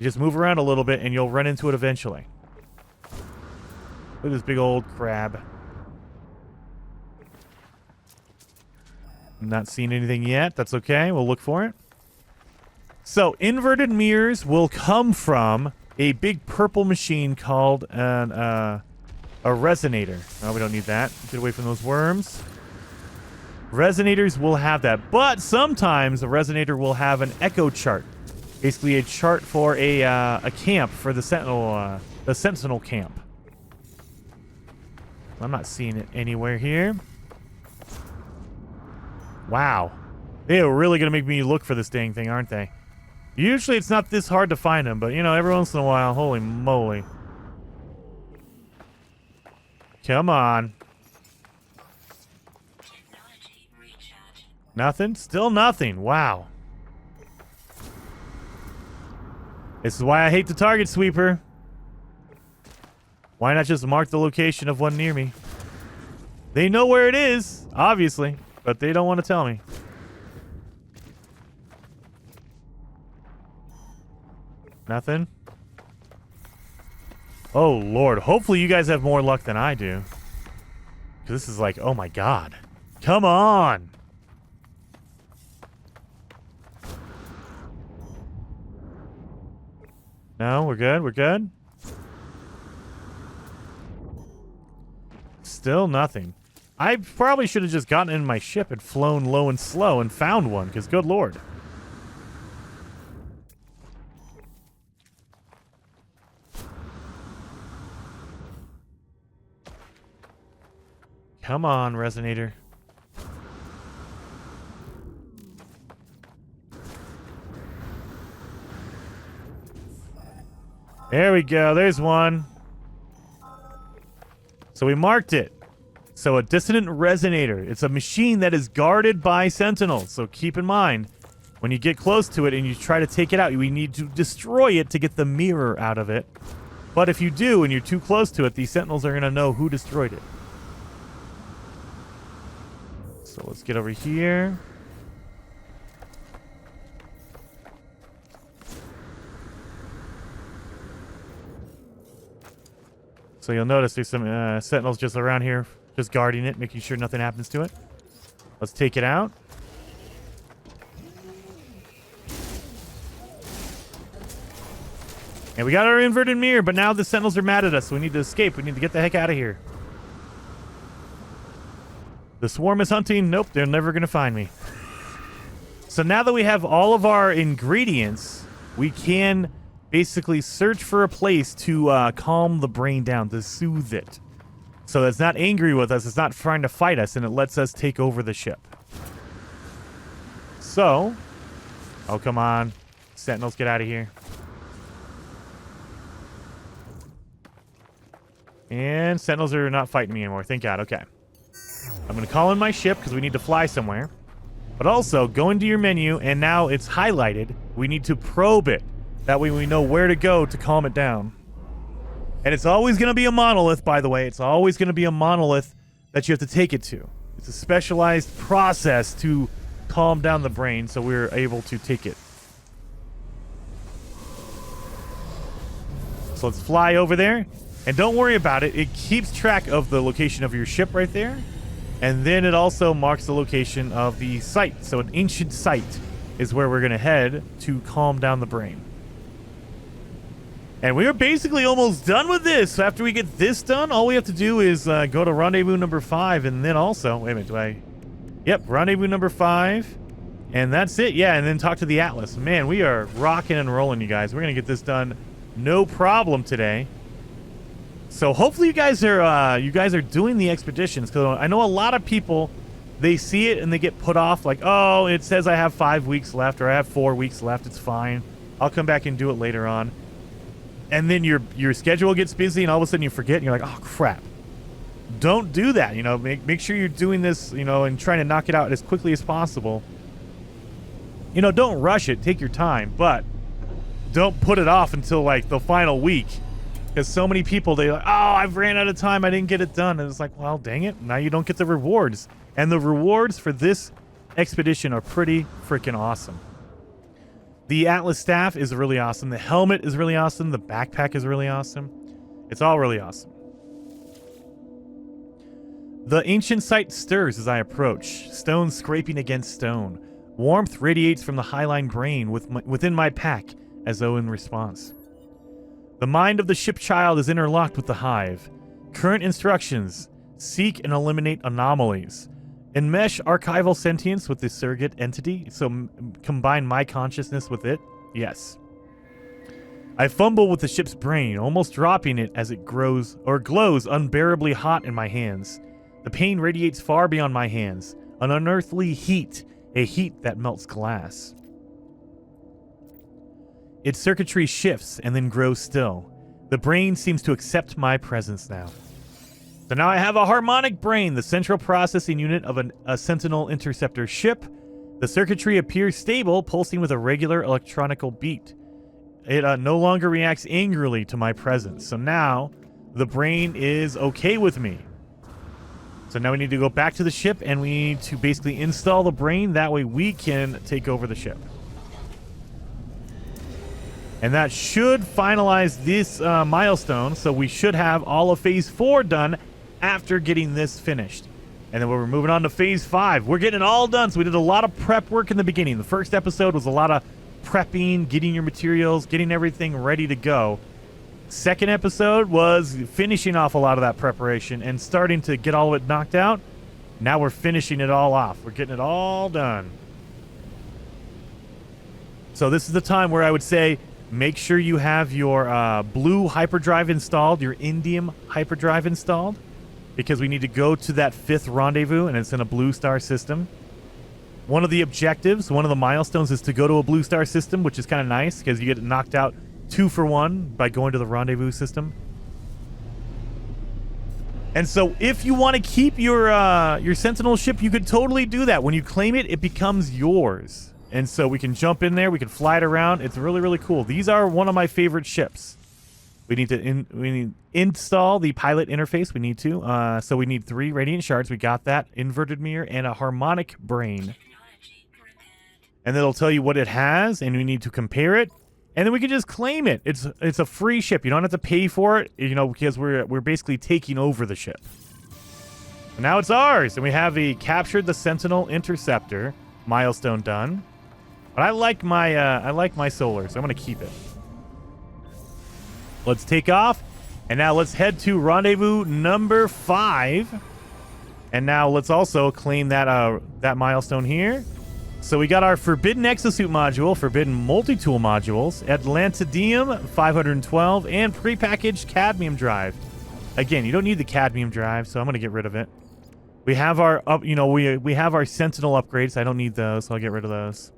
You just move around a little bit, and you'll run into it eventually. Look at this big old crab. I'm not seeing anything yet. That's okay. We'll look for it. So, inverted mirrors will come from a big purple machine called a resonator. Oh, we don't need that. Get away from those worms. Resonators will have that, but sometimes a resonator will have an echo chart, basically a chart for a camp for the Sentinel camp. I'm not seeing it anywhere here. Wow, they are really gonna make me look for this dang thing, aren't they? Usually it's not this hard to find them, but you know, every once in a while, holy moly! Come on. Nothing? Still nothing. Wow. This is why I hate the target sweeper. Why not just mark the location of one near me? They know where it is, obviously, but they don't want to tell me. Nothing? Oh, Lord. Hopefully you guys have more luck than I do. Because this is like, oh my God. Come on! No, we're good. We're good. Still nothing. I probably should have just gotten in my ship and flown low and slow and found one, because good Lord. Come on, Resonator. There we go. There's one. So we marked it. So a dissonant resonator. It's a machine that is guarded by sentinels. So keep in mind, when you get close to it and you try to take it out, we need to destroy it to get the mirror out of it. But if you do and you're too close to it, these sentinels are going to know who destroyed it. So let's get over here. So you'll notice there's some sentinels just around here, just guarding it, making sure nothing happens to it. Let's take it out. And we got our inverted mirror, but now the sentinels are mad at us, so we need to escape. We need to get the heck out of here. The swarm is hunting. Nope, they're never going to find me. So now that we have all of our ingredients, we can basically search for a place to calm the brain down, to soothe it. So it's not angry with us, it's not trying to fight us, and it lets us take over the ship. So, oh, come on. Sentinels, get out of here. And sentinels are not fighting me anymore. Thank God. Okay. I'm going to call in my ship because we need to fly somewhere. But also, go into your menu, and now it's highlighted. We need to probe it. That way we know where to go to calm it down. And it's always going to be a monolith, by the way. It's always going to be a monolith that you have to take it to. It's a specialized process to calm down the brain, so we're able to take it. So let's fly over there. And don't worry about it. It keeps track of the location of your ship right there. And then it also marks the location of the site. So an ancient site is where we're going to head to calm down the brain. And we are basically almost done with this. So after we get this done, all we have to do is go to rendezvous number 5. And then also, wait a minute, do I... Yep, rendezvous number 5. And that's it. Yeah, and then talk to the Atlas. Man, we are rocking and rolling, you guys. We're going to get this done no problem today. So hopefully you guys are doing the expeditions, because I know a lot of people, they see it and they get put off, like, oh, it says I have 5 weeks left, or I have 4 weeks left. It's fine. I'll come back and do it later on. And then your schedule gets busy, and all of a sudden you forget, and you're like, oh crap. Don't do that. You know, make sure you're doing this, you know, and trying to knock it out as quickly as possible. You know, don't rush it. Take your time, but don't put it off until like the final week. Because so many people, they're like, oh, I've ran out of time. I didn't get it done. And it's like, well, dang it. Now you don't get the rewards. And the rewards for this expedition are pretty freaking awesome. The Atlas staff is really awesome. The helmet is really awesome. The backpack is really awesome. It's all really awesome. The ancient site stirs as I approach. Stone scraping against stone. Warmth radiates from the highline brain within my pack as though in response. The mind of the ship child is interlocked with the hive. Current instructions: seek and eliminate anomalies. Enmesh archival sentience with the surrogate entity, so combine my consciousness with it. Yes. I fumble with the ship's brain, almost dropping it as it glows unbearably hot in my hands. The pain radiates far beyond my hands, an unearthly heat, a heat that melts glass. Its circuitry shifts and then grows still. The brain seems to accept my presence now. So now I have a harmonic brain, the central processing unit of a Sentinel interceptor ship. The circuitry appears stable, pulsing with a regular electronical beat. It no longer reacts angrily to my presence. So now the brain is okay with me. So now we need to go back to the ship and we need to basically install the brain. That way we can take over the ship. And that should finalize this milestone. So we should have all of Phase 4 done after getting this finished. And then we're moving on to Phase 5. We're getting it all done. So we did a lot of prep work in the beginning. The first episode was a lot of prepping, getting your materials, getting everything ready to go. Second episode was finishing off a lot of that preparation and starting to get all of it knocked out. Now we're finishing it all off. We're getting it all done. So this is the time where I would say make sure you have your blue hyperdrive installed, your indium hyperdrive installed, because we need to go to that 5th rendezvous, and it's in a blue star system. One of the objectives, one of the milestones, is to go to a blue star system, which is kind of nice because you get knocked out 2 for 1 by going to the rendezvous system. And so if you want to keep your Sentinel ship, you could totally do that. When you claim it, it becomes yours. And so we can jump in there, we can fly it around. It's really, really cool. These are one of my favorite ships. We need to install the pilot interface. We need to. So we need 3 radiant shards. We got that. Inverted mirror and a harmonic brain. And it'll tell you what it has, and we need to compare it. And then we can just claim it. It's a free ship. You don't have to pay for it, you know, because we're basically taking over the ship. And now it's ours, and we have captured the Sentinel Interceptor milestone done. But I like my solar, so I'm gonna keep it. Let's take off, and now let's head to rendezvous number 5. And now let's also claim that milestone here. So we got our Forbidden Exosuit module, Forbidden Multi-Tool modules, Atlantidium 512, and prepackaged Cadmium drive. Again, you don't need the Cadmium drive, so I'm gonna get rid of it. We have our we have our Sentinel upgrades. I don't need those, so I'll get rid of those.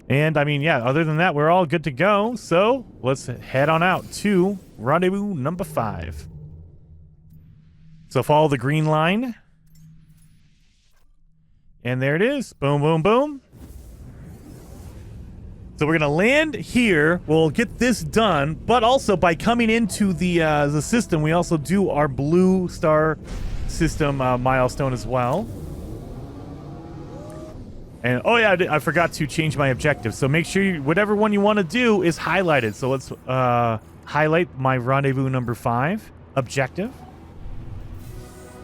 And I mean, yeah, other than that, we're all good to go. So let's head on out to rendezvous number 5. So follow the green line. And there it is. Boom, boom, boom. So we're going to land here. We'll get this done. But also, by coming into the system, we also do our blue star system milestone as well. And, oh yeah, I forgot to change my objective. So make sure whatever one you want to do is highlighted. So let's highlight my rendezvous number 5 objective.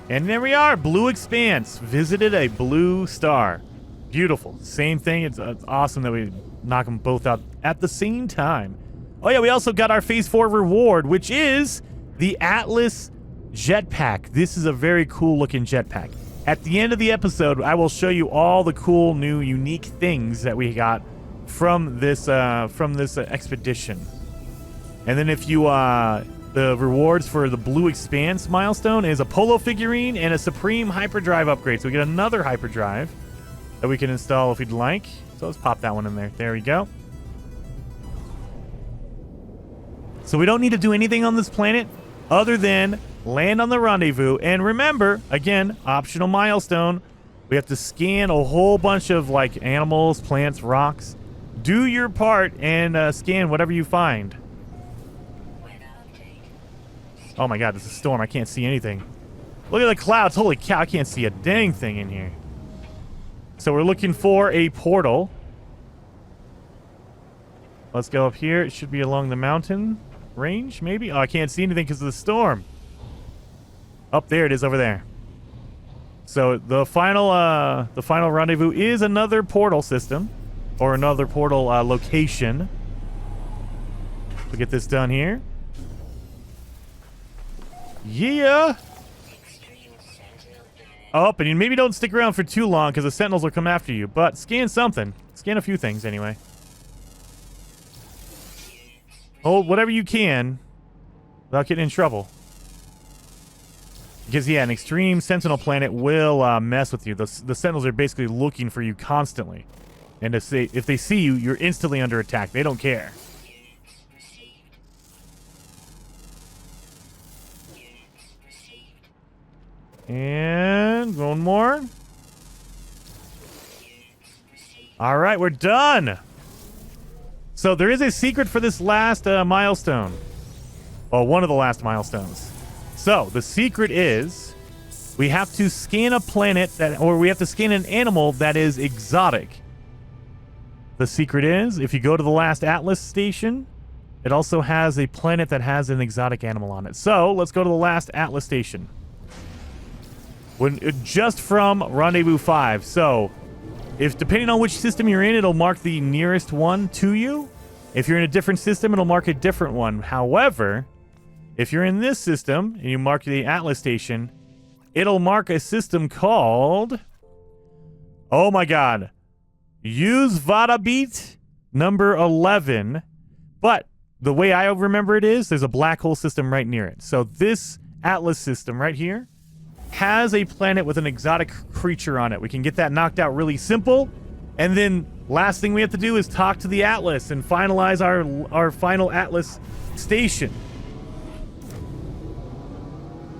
And there we are, Blue Expanse. Visited a blue star. Beautiful. Same thing. It's awesome that we knock them both out at the same time. Oh yeah, we also got our Phase 4 reward, which is the Atlas Jetpack. This is a very cool looking jetpack. At the end of the episode, I will show you all the cool, new, unique things that we got from this expedition. And then if you the rewards for the Blue Expanse milestone is a Polo figurine and a Supreme Hyperdrive upgrade. So we get another Hyperdrive that we can install if we'd like. So let's pop that one in there. There we go. So we don't need to do anything on this planet other than land on the rendezvous. And remember, again, optional milestone. We have to scan a whole bunch of like animals, plants, rocks. Do your part and scan whatever you find. Oh my god, this is a storm. I can't see anything. Look at the clouds. Holy cow, I can't see a dang thing in here. So we're looking for a portal. Let's go up here. It should be along the mountain range, maybe? Oh, I can't see anything because of the storm. Up there it is over there. So the final rendezvous is another portal system. Or another portal location. We'll get this done here. Yeah. Oh, and you maybe don't stick around for too long because the Sentinels will come after you. But scan something. Scan a few things anyway. Hold whatever you can without getting in trouble. Because, yeah, an extreme Sentinel planet will mess with you. The Sentinels are basically looking for you constantly. And if they see you, you're instantly under attack. They don't care. And one more. All right, we're done. So there is a secret for this last milestone. Well, one of the last milestones. So the secret is we have to scan a planet or we have to scan an animal that is exotic. The secret is if you go to the last Atlas station, it also has a planet that has an exotic animal on it. So let's go to the last Atlas station. Just from rendezvous 5. So if depending on which system you're in, it'll mark the nearest one to you. If you're in a different system, it'll mark a different one. However, if you're in this system and you mark the Atlas station, it'll mark a system called, oh my god, Use Vadabit number 11. But the way I remember it is there's a black hole system right near it. So this Atlas system right here has a planet with an exotic creature on it. We can get that knocked out really simple. And then last thing we have to do is talk to the Atlas and finalize our final Atlas station.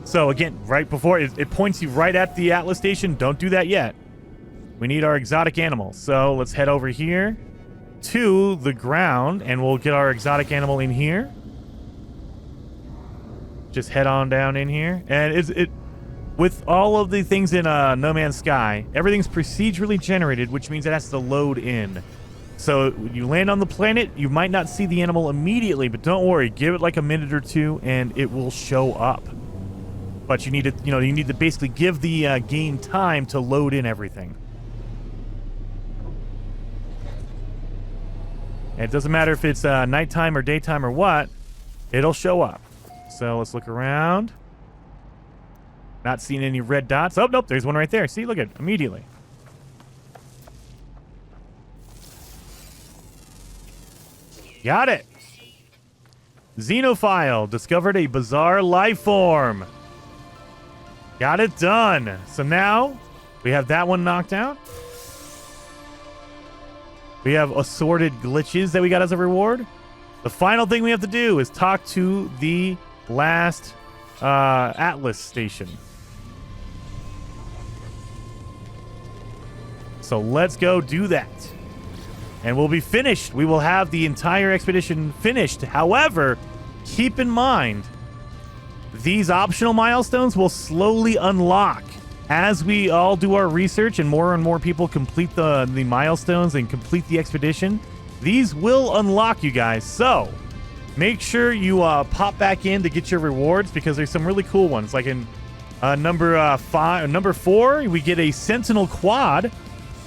So again, right before it points you right at the Atlas station. Don't do that yet. We need our exotic animal. So let's head over here to the ground and we'll get our exotic animal in here. Just head on down in here. And with all of the things in No Man's Sky, everything's procedurally generated, which means it has to load in. So when you land on the planet, you might not see the animal immediately, but don't worry. Give it like a minute or two, and it will show up. But you need to, you need to basically give the game time to load in everything. And it doesn't matter if it's nighttime or daytime or what, it'll show up. So let's look around. Not seeing any red dots. Oh, nope, there's one right there. See, look at it immediately. Got it. Xenophile discovered a bizarre life form. Got it done. So now we have that one knocked out. We have assorted glitches that we got as a reward. The final thing we have to do is talk to the last Atlas station. So let's go do that. And we'll be finished. We will have the entire expedition finished. However, keep in mind, these optional milestones will slowly unlock as we all do our research and more people complete the milestones and complete the expedition. These will unlock, you guys. So make sure you pop back in to get your rewards, because there's some really cool ones. Like in number 4, we get a Sentinel quad.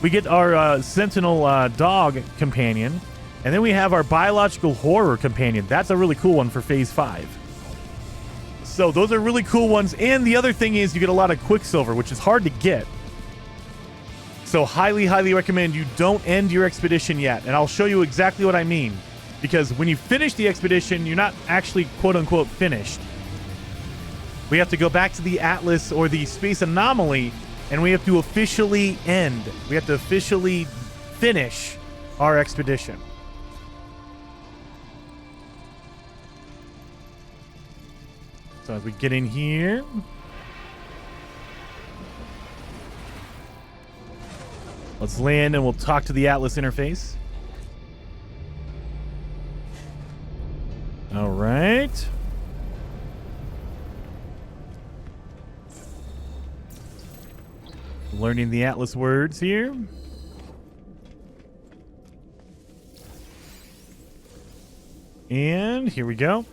We get our Sentinel dog companion. And then we have our biological horror companion. That's a really cool one for Phase 5. So those are really cool ones. And the other thing is you get a lot of Quicksilver, which is hard to get. So highly, highly recommend you don't end your expedition yet. And I'll show you exactly what I mean. Because when you finish the expedition, you're not actually quote-unquote finished. We have to go back to the Atlas or the Space Anomaly, and we have to officially end. We have to officially finish our expedition. So as we get in here, let's land and we'll talk to the Atlas interface. All right. Learning the Atlas words here. And here we go.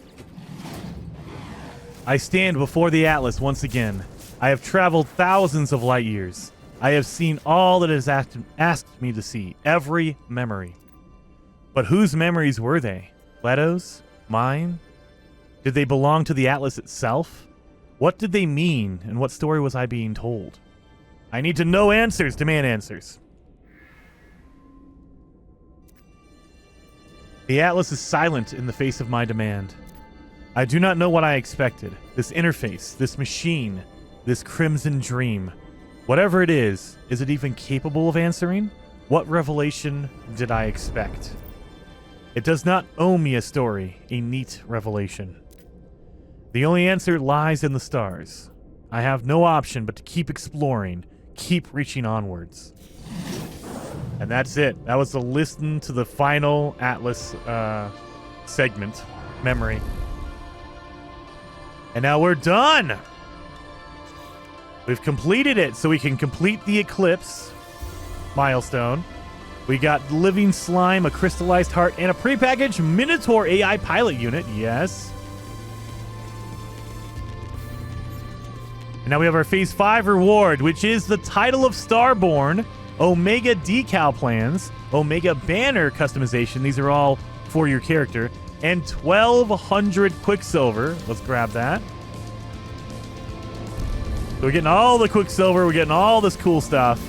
I stand before the Atlas once again. I have traveled thousands of light years. I have seen all that it has asked me to see, every memory. But whose memories were they? Leto's? Mine? Did they belong to the Atlas itself? What did they mean, and what story was I being told? I need to know answers, demand answers. The Atlas is silent in the face of my demand. I do not know what I expected. This interface, this machine, this crimson dream. Whatever it is it even capable of answering? What revelation did I expect? It does not owe me a story, a neat revelation. The only answer lies in the stars. I have no option but to keep exploring, keep reaching onwards. And that's it. That was the listen to the final Atlas segment, memory. And now we're done. We've completed it, so we can complete the Eclipse milestone. We got living slime, a crystallized heart, and a prepackaged Minotaur AI pilot unit. Yes. And now we have our Phase 5 reward, which is the title of Starborn, Omega decal plans, Omega banner customization. These are all for your character. And 1,200 Quicksilver. Let's grab that. So we're getting all the Quicksilver. We're getting all this cool stuff.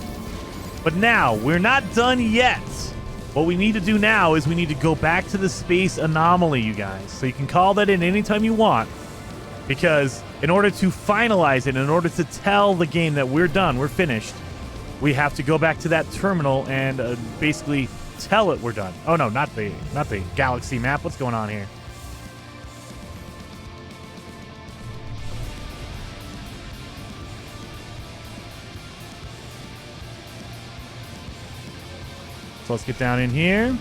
But now, we're not done yet. What we need to do now is we need to go back to the Space Anomaly, you guys. So you can call that in anytime you want. Because in order to finalize it, in order to tell the game that we're done, we're finished, we have to go back to that terminal and basically tell it we're done. Oh no, not the galaxy map. What's going on here? So let's get down in here.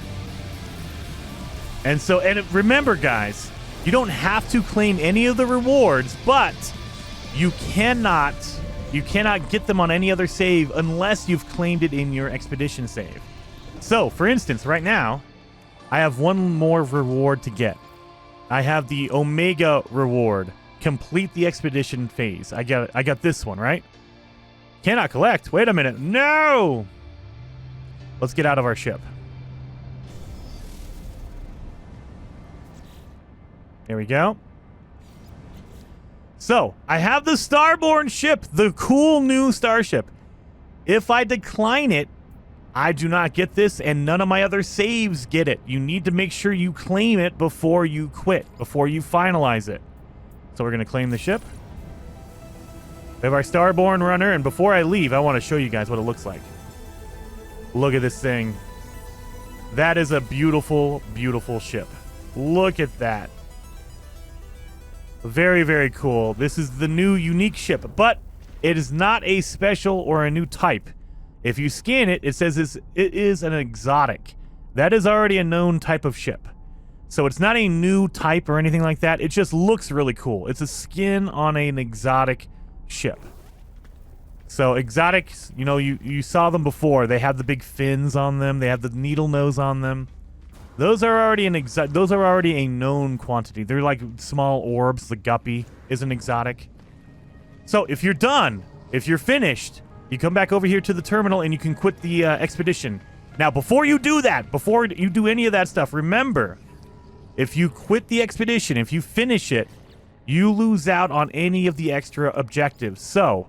And remember, guys, you don't have to claim any of the rewards, but you cannot get them on any other save unless you've claimed it in your expedition save. So, for instance, right now, I have one more reward to get. I have the Omega reward. Complete the expedition phase. I got this one, right? Cannot collect. Wait a minute. No! Let's get out of our ship. There we go. So, I have the Starborn ship, the cool new starship. If I decline it, I do not get this, and none of my other saves get it. You need to make sure you claim it before you quit, before you finalize it. So we're going to claim the ship. We have our Starborn runner, and before I leave, I want to show you guys what it looks like. Look at this thing. That is a beautiful, beautiful ship. Look at that. Very, very cool. This is the new unique ship, but it is not a special or a new type. If you scan it, it says it is an exotic. That is already a known type of ship. So it's not a new type or anything like that. It just looks really cool. It's a skin on an exotic ship. So exotics, you know, you saw them before. They have the big fins on them. They have the needle nose on them. Those are already a known quantity. They're like small orbs. The guppy is an exotic. So if you're done, if you're finished, you come back over here to the terminal and you can quit the expedition. Now, before you do that, before you do any of that stuff, remember, if you quit the expedition, if you finish it, you lose out on any of the extra objectives. So,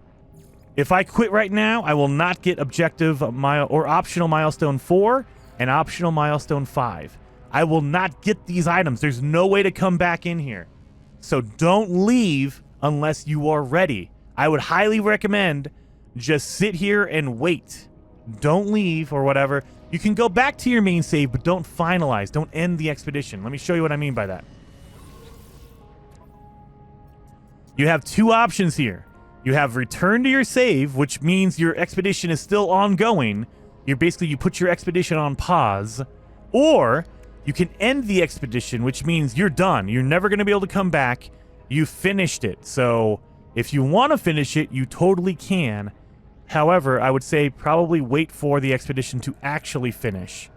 if I quit right now, I will not get objective or optional milestone 4 and optional milestone 5. I will not get these items. There's no way to come back in here. So don't leave unless you are ready. I would highly recommend just sit here and wait. Don't leave or whatever. You can go back to your main save, but don't finalize. Don't end the expedition. Let me show you what I mean by that. You have two options here. You have return to your save, which means your expedition is still ongoing. You put your expedition on pause. Or you can end the expedition, which means you're done. You're never going to be able to come back. You finished it. So if you want to finish it, you totally can. However, I would say probably wait for the expedition to actually finish.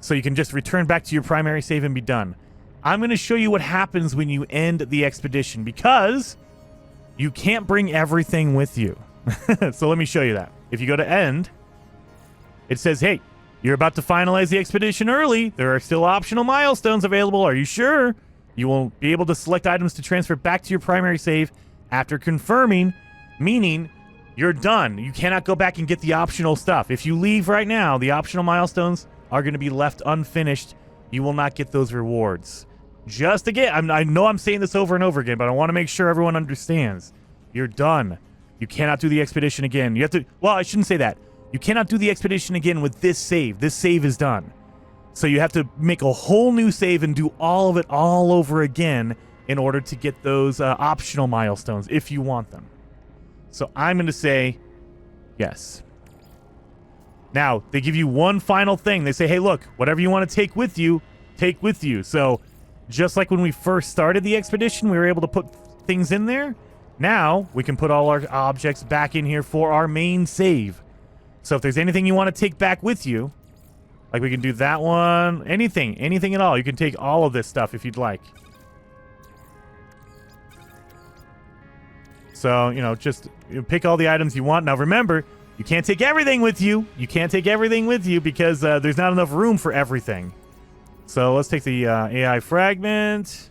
So you can just return back to your primary save and be done. I'm going to show you what happens when you end the expedition because you can't bring everything with you. So let me show you that. If you go to end, it says, hey, you're about to finalize the expedition early. There are still optional milestones available. Are you sure? You will be able to select items to transfer back to your primary save after confirming, meaning you're done. You cannot go back and get the optional stuff. If you leave right now, the optional milestones are going to be left unfinished. You will not get those rewards. Just again, I know I'm saying this over and over again, but I want to make sure everyone understands. You're done. You cannot do the expedition again. You have to, well, I shouldn't say that. You cannot do the expedition again with this save. This save is done. So you have to make a whole new save and do all of it all over again in order to get those optional milestones if you want them. So I'm going to say yes. Now, they give you one final thing. They say, hey, look, whatever you want to take with you, take with you. So just like when we first started the expedition, we were able to put things in there. Now we can put all our objects back in here for our main save. So if there's anything you want to take back with you, like we can do that one, anything at all. You can take all of this stuff if you'd like. So, you know, just pick all the items you want. Now remember, you can't take everything with you. You can't take everything with you because there's not enough room for everything. So let's take the AI fragment,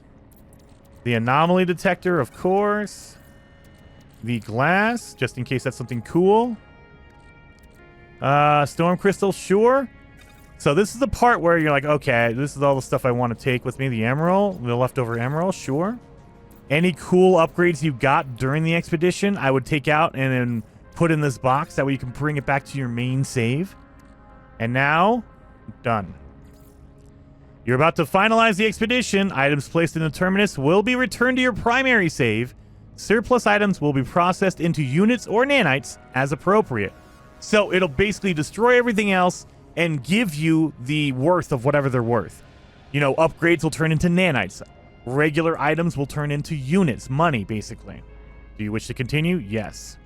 the anomaly detector, of course, the glass, just in case that's something cool. Storm crystal, sure. So this is the part where you're like, okay, this is all the stuff I want to take with me. The emerald, the leftover emerald, sure. Any cool upgrades you got during the expedition, I would take out and then put in this box. That way you can bring it back to your main save. And now, done. You're about to finalize the expedition. Items placed in the terminus will be returned to your primary save. Surplus items will be processed into units or nanites as appropriate. So it'll basically destroy everything else and give you the worth of whatever they're worth. You know, upgrades will turn into nanites. Regular items will turn into units, money, basically. Do you wish to continue? Yes.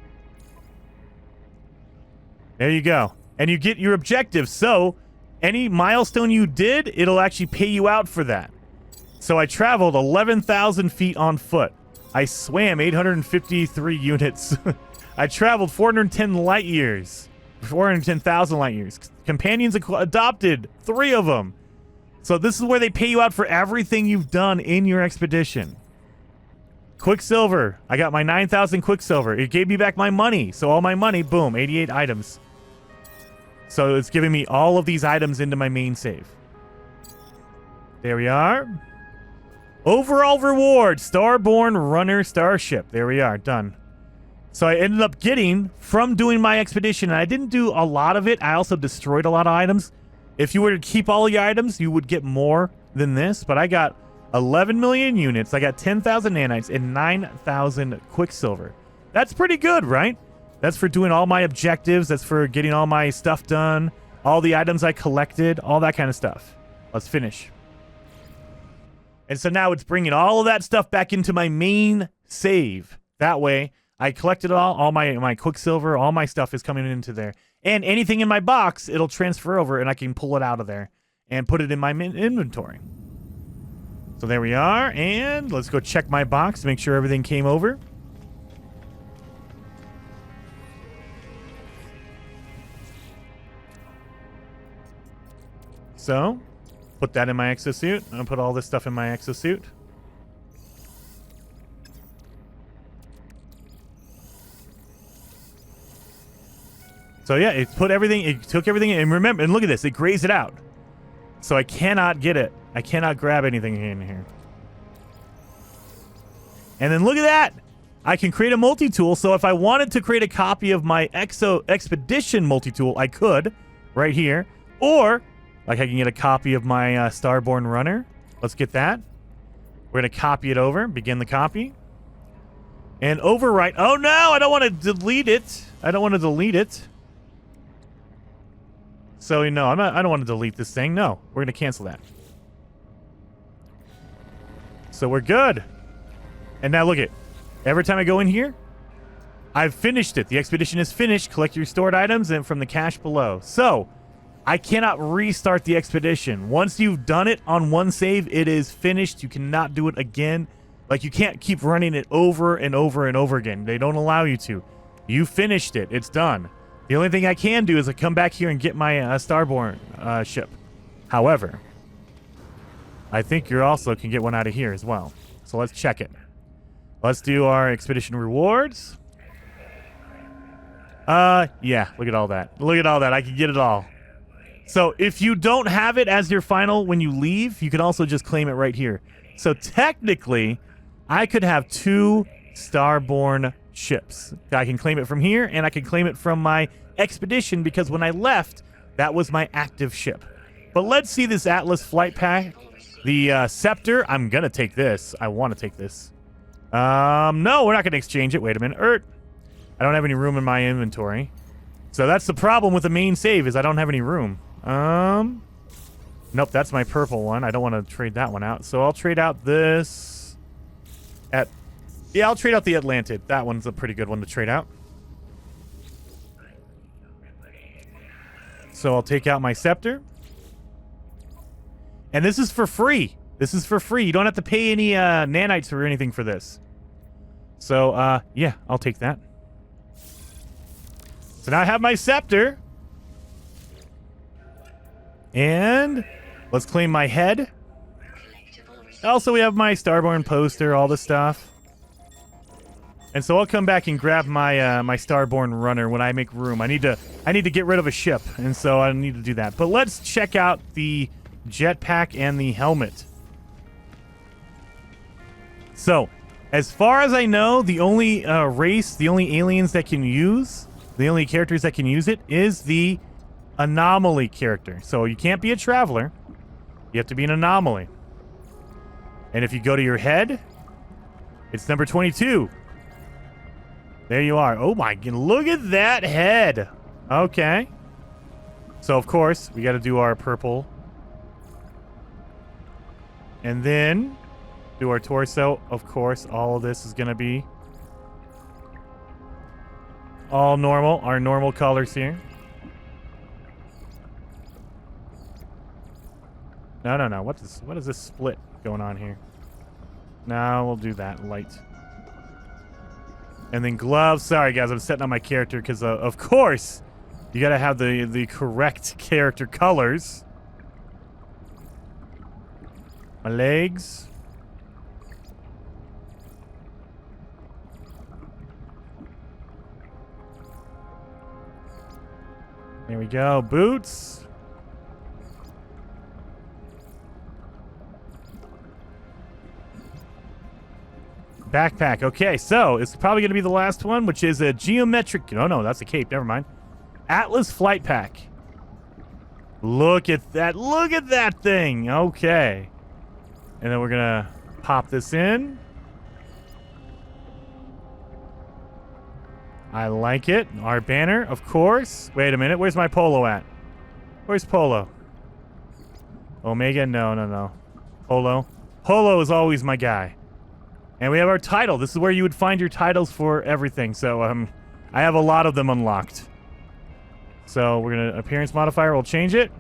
There you go. And you get your objective. So any milestone you did, it'll actually pay you out for that. So I traveled 11,000 feet on foot. I swam 853 units. I traveled 410 light years. 410,000 light years. Companions adopted 3 of them. So this is where they pay you out for everything you've done in your expedition. Quicksilver. I got my 9,000 Quicksilver. It gave me back my money. So all my money, boom, 88 items. So it's giving me all of these items into my main save. There we are. Overall reward, Starborn Runner Starship. There we are, done. So I ended up getting, from doing my expedition, and I didn't do a lot of it. I also destroyed a lot of items. If you were to keep all your items, you would get more than this. But I got 11 million units. I got 10,000 nanites and 9,000 Quicksilver. That's pretty good, right? That's for doing all my objectives. That's for getting all my stuff done. All the items I collected. All that kind of stuff. Let's finish. And so now it's bringing all of that stuff back into my main save. That way, I collected all my Quicksilver, all my stuff is coming into there. And anything in my box, it'll transfer over and I can pull it out of there and put it in my inventory. So there we are. And let's go check my box to make sure everything came over. So, put that in my exosuit. I'll put all this stuff in my exosuit. So yeah, it took everything, and remember, and look at this, it grazed it out. So I cannot get it. I cannot grab anything in here. And then look at that! I can create a multi-tool, so if I wanted to create a copy of my Expedition multi-tool, I could, right here. Or, like I can get a copy of my Starborn Runner. Let's get that. We're going to copy it over, begin the copy. And overwrite. Oh no, I don't want to delete it. I don't want to delete it. So, no, I don't want to delete this thing. No, we're going to cancel that. So we're good. And now look at, every time I go in here, I've finished it. The expedition is finished. Collect your stored items and from the cache below. So, I cannot restart the expedition. Once you've done it on one save, it is finished. You cannot do it again. Like, you can't keep running it over and over and over again. They don't allow you to. You finished it. It's done. The only thing I can do is I come back here and get my Starborn ship. However, I think you also can get one out of here as well. So let's check it. Let's do our expedition rewards. Yeah, look at all that. Look at all that. I can get it all. So if you don't have it as your final when you leave, you can also just claim it right here. So technically, I could have 2 Starborn ships. I can claim it from here, and I can claim it from my expedition, because when I left, that was my active ship. But let's see this Atlas flight pack. The Scepter, I'm going to take this. I want to take this. No, we're not going to exchange it. Wait a minute. I don't have any room in my inventory. So that's the problem with the main save, is I don't have any room. Nope, that's my purple one. I don't want to trade that one out. So I'll trade out this. Yeah, I'll trade out the Atlantid. That one's a pretty good one to trade out. So I'll take out my Scepter. And this is for free. This is for free. You don't have to pay any nanites or anything for this. So, yeah, I'll take that. So now I have my Scepter. And let's claim my head. Also, we have my Starborn poster, all this stuff. And so I'll come back and grab my my Starborn Runner when I make room. I need to get rid of a ship, and so I need to do that. But let's check out the jetpack and the helmet. So, as far as I know, the only race, the only aliens that can use, the only characters that can use it is the anomaly character. So you can't be a traveler. You have to be an anomaly. And if you go to your head, it's number 22. There you are. Oh my god, look at that head. Okay. So of course, we got to do our purple. And then do our torso. Of course, all of this is going to be all normal, our normal colors here. No. What is this split going on here? No, we'll do that. Light. And then gloves. Sorry, guys. I'm setting on my character because, of course, you got to have the correct character colors. My legs. There we go. Boots. Backpack. Okay, so it's probably going to be the last one, which is a geometric... No, that's a cape. Never mind. Atlas Flight Pack. Look at that. Look at that thing. Okay. And then we're going to pop this in. I like it. Our banner, of course. Wait a minute. Where's my polo at? Where's Polo? Omega? No. Polo. Polo is always my guy. And we have our title. This is where you would find your titles for everything. So, I have a lot of them unlocked. So, we're going to... Appearance modifier. We'll change it.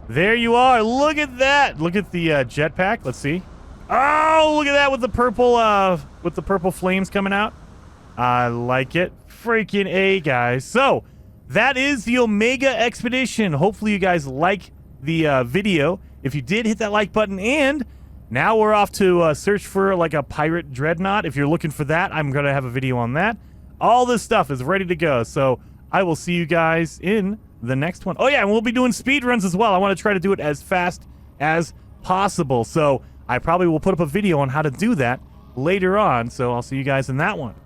There you are. Look at that. Look at the jetpack. Let's see. Oh, look at that with the purple flames coming out. I like it. Freaking A, guys. So, that is the Omega Expedition. Hopefully, you guys like the video. If you did, hit that like button. And now we're off to search for, like, a pirate dreadnought. If you're looking for that, I'm going to have a video on that. All this stuff is ready to go. So, I will see you guys in the next one. Oh, yeah, and we'll be doing speed runs as well. I want to try to do it as fast as possible. So, I probably will put up a video on how to do that later on. So, I'll see you guys in that one.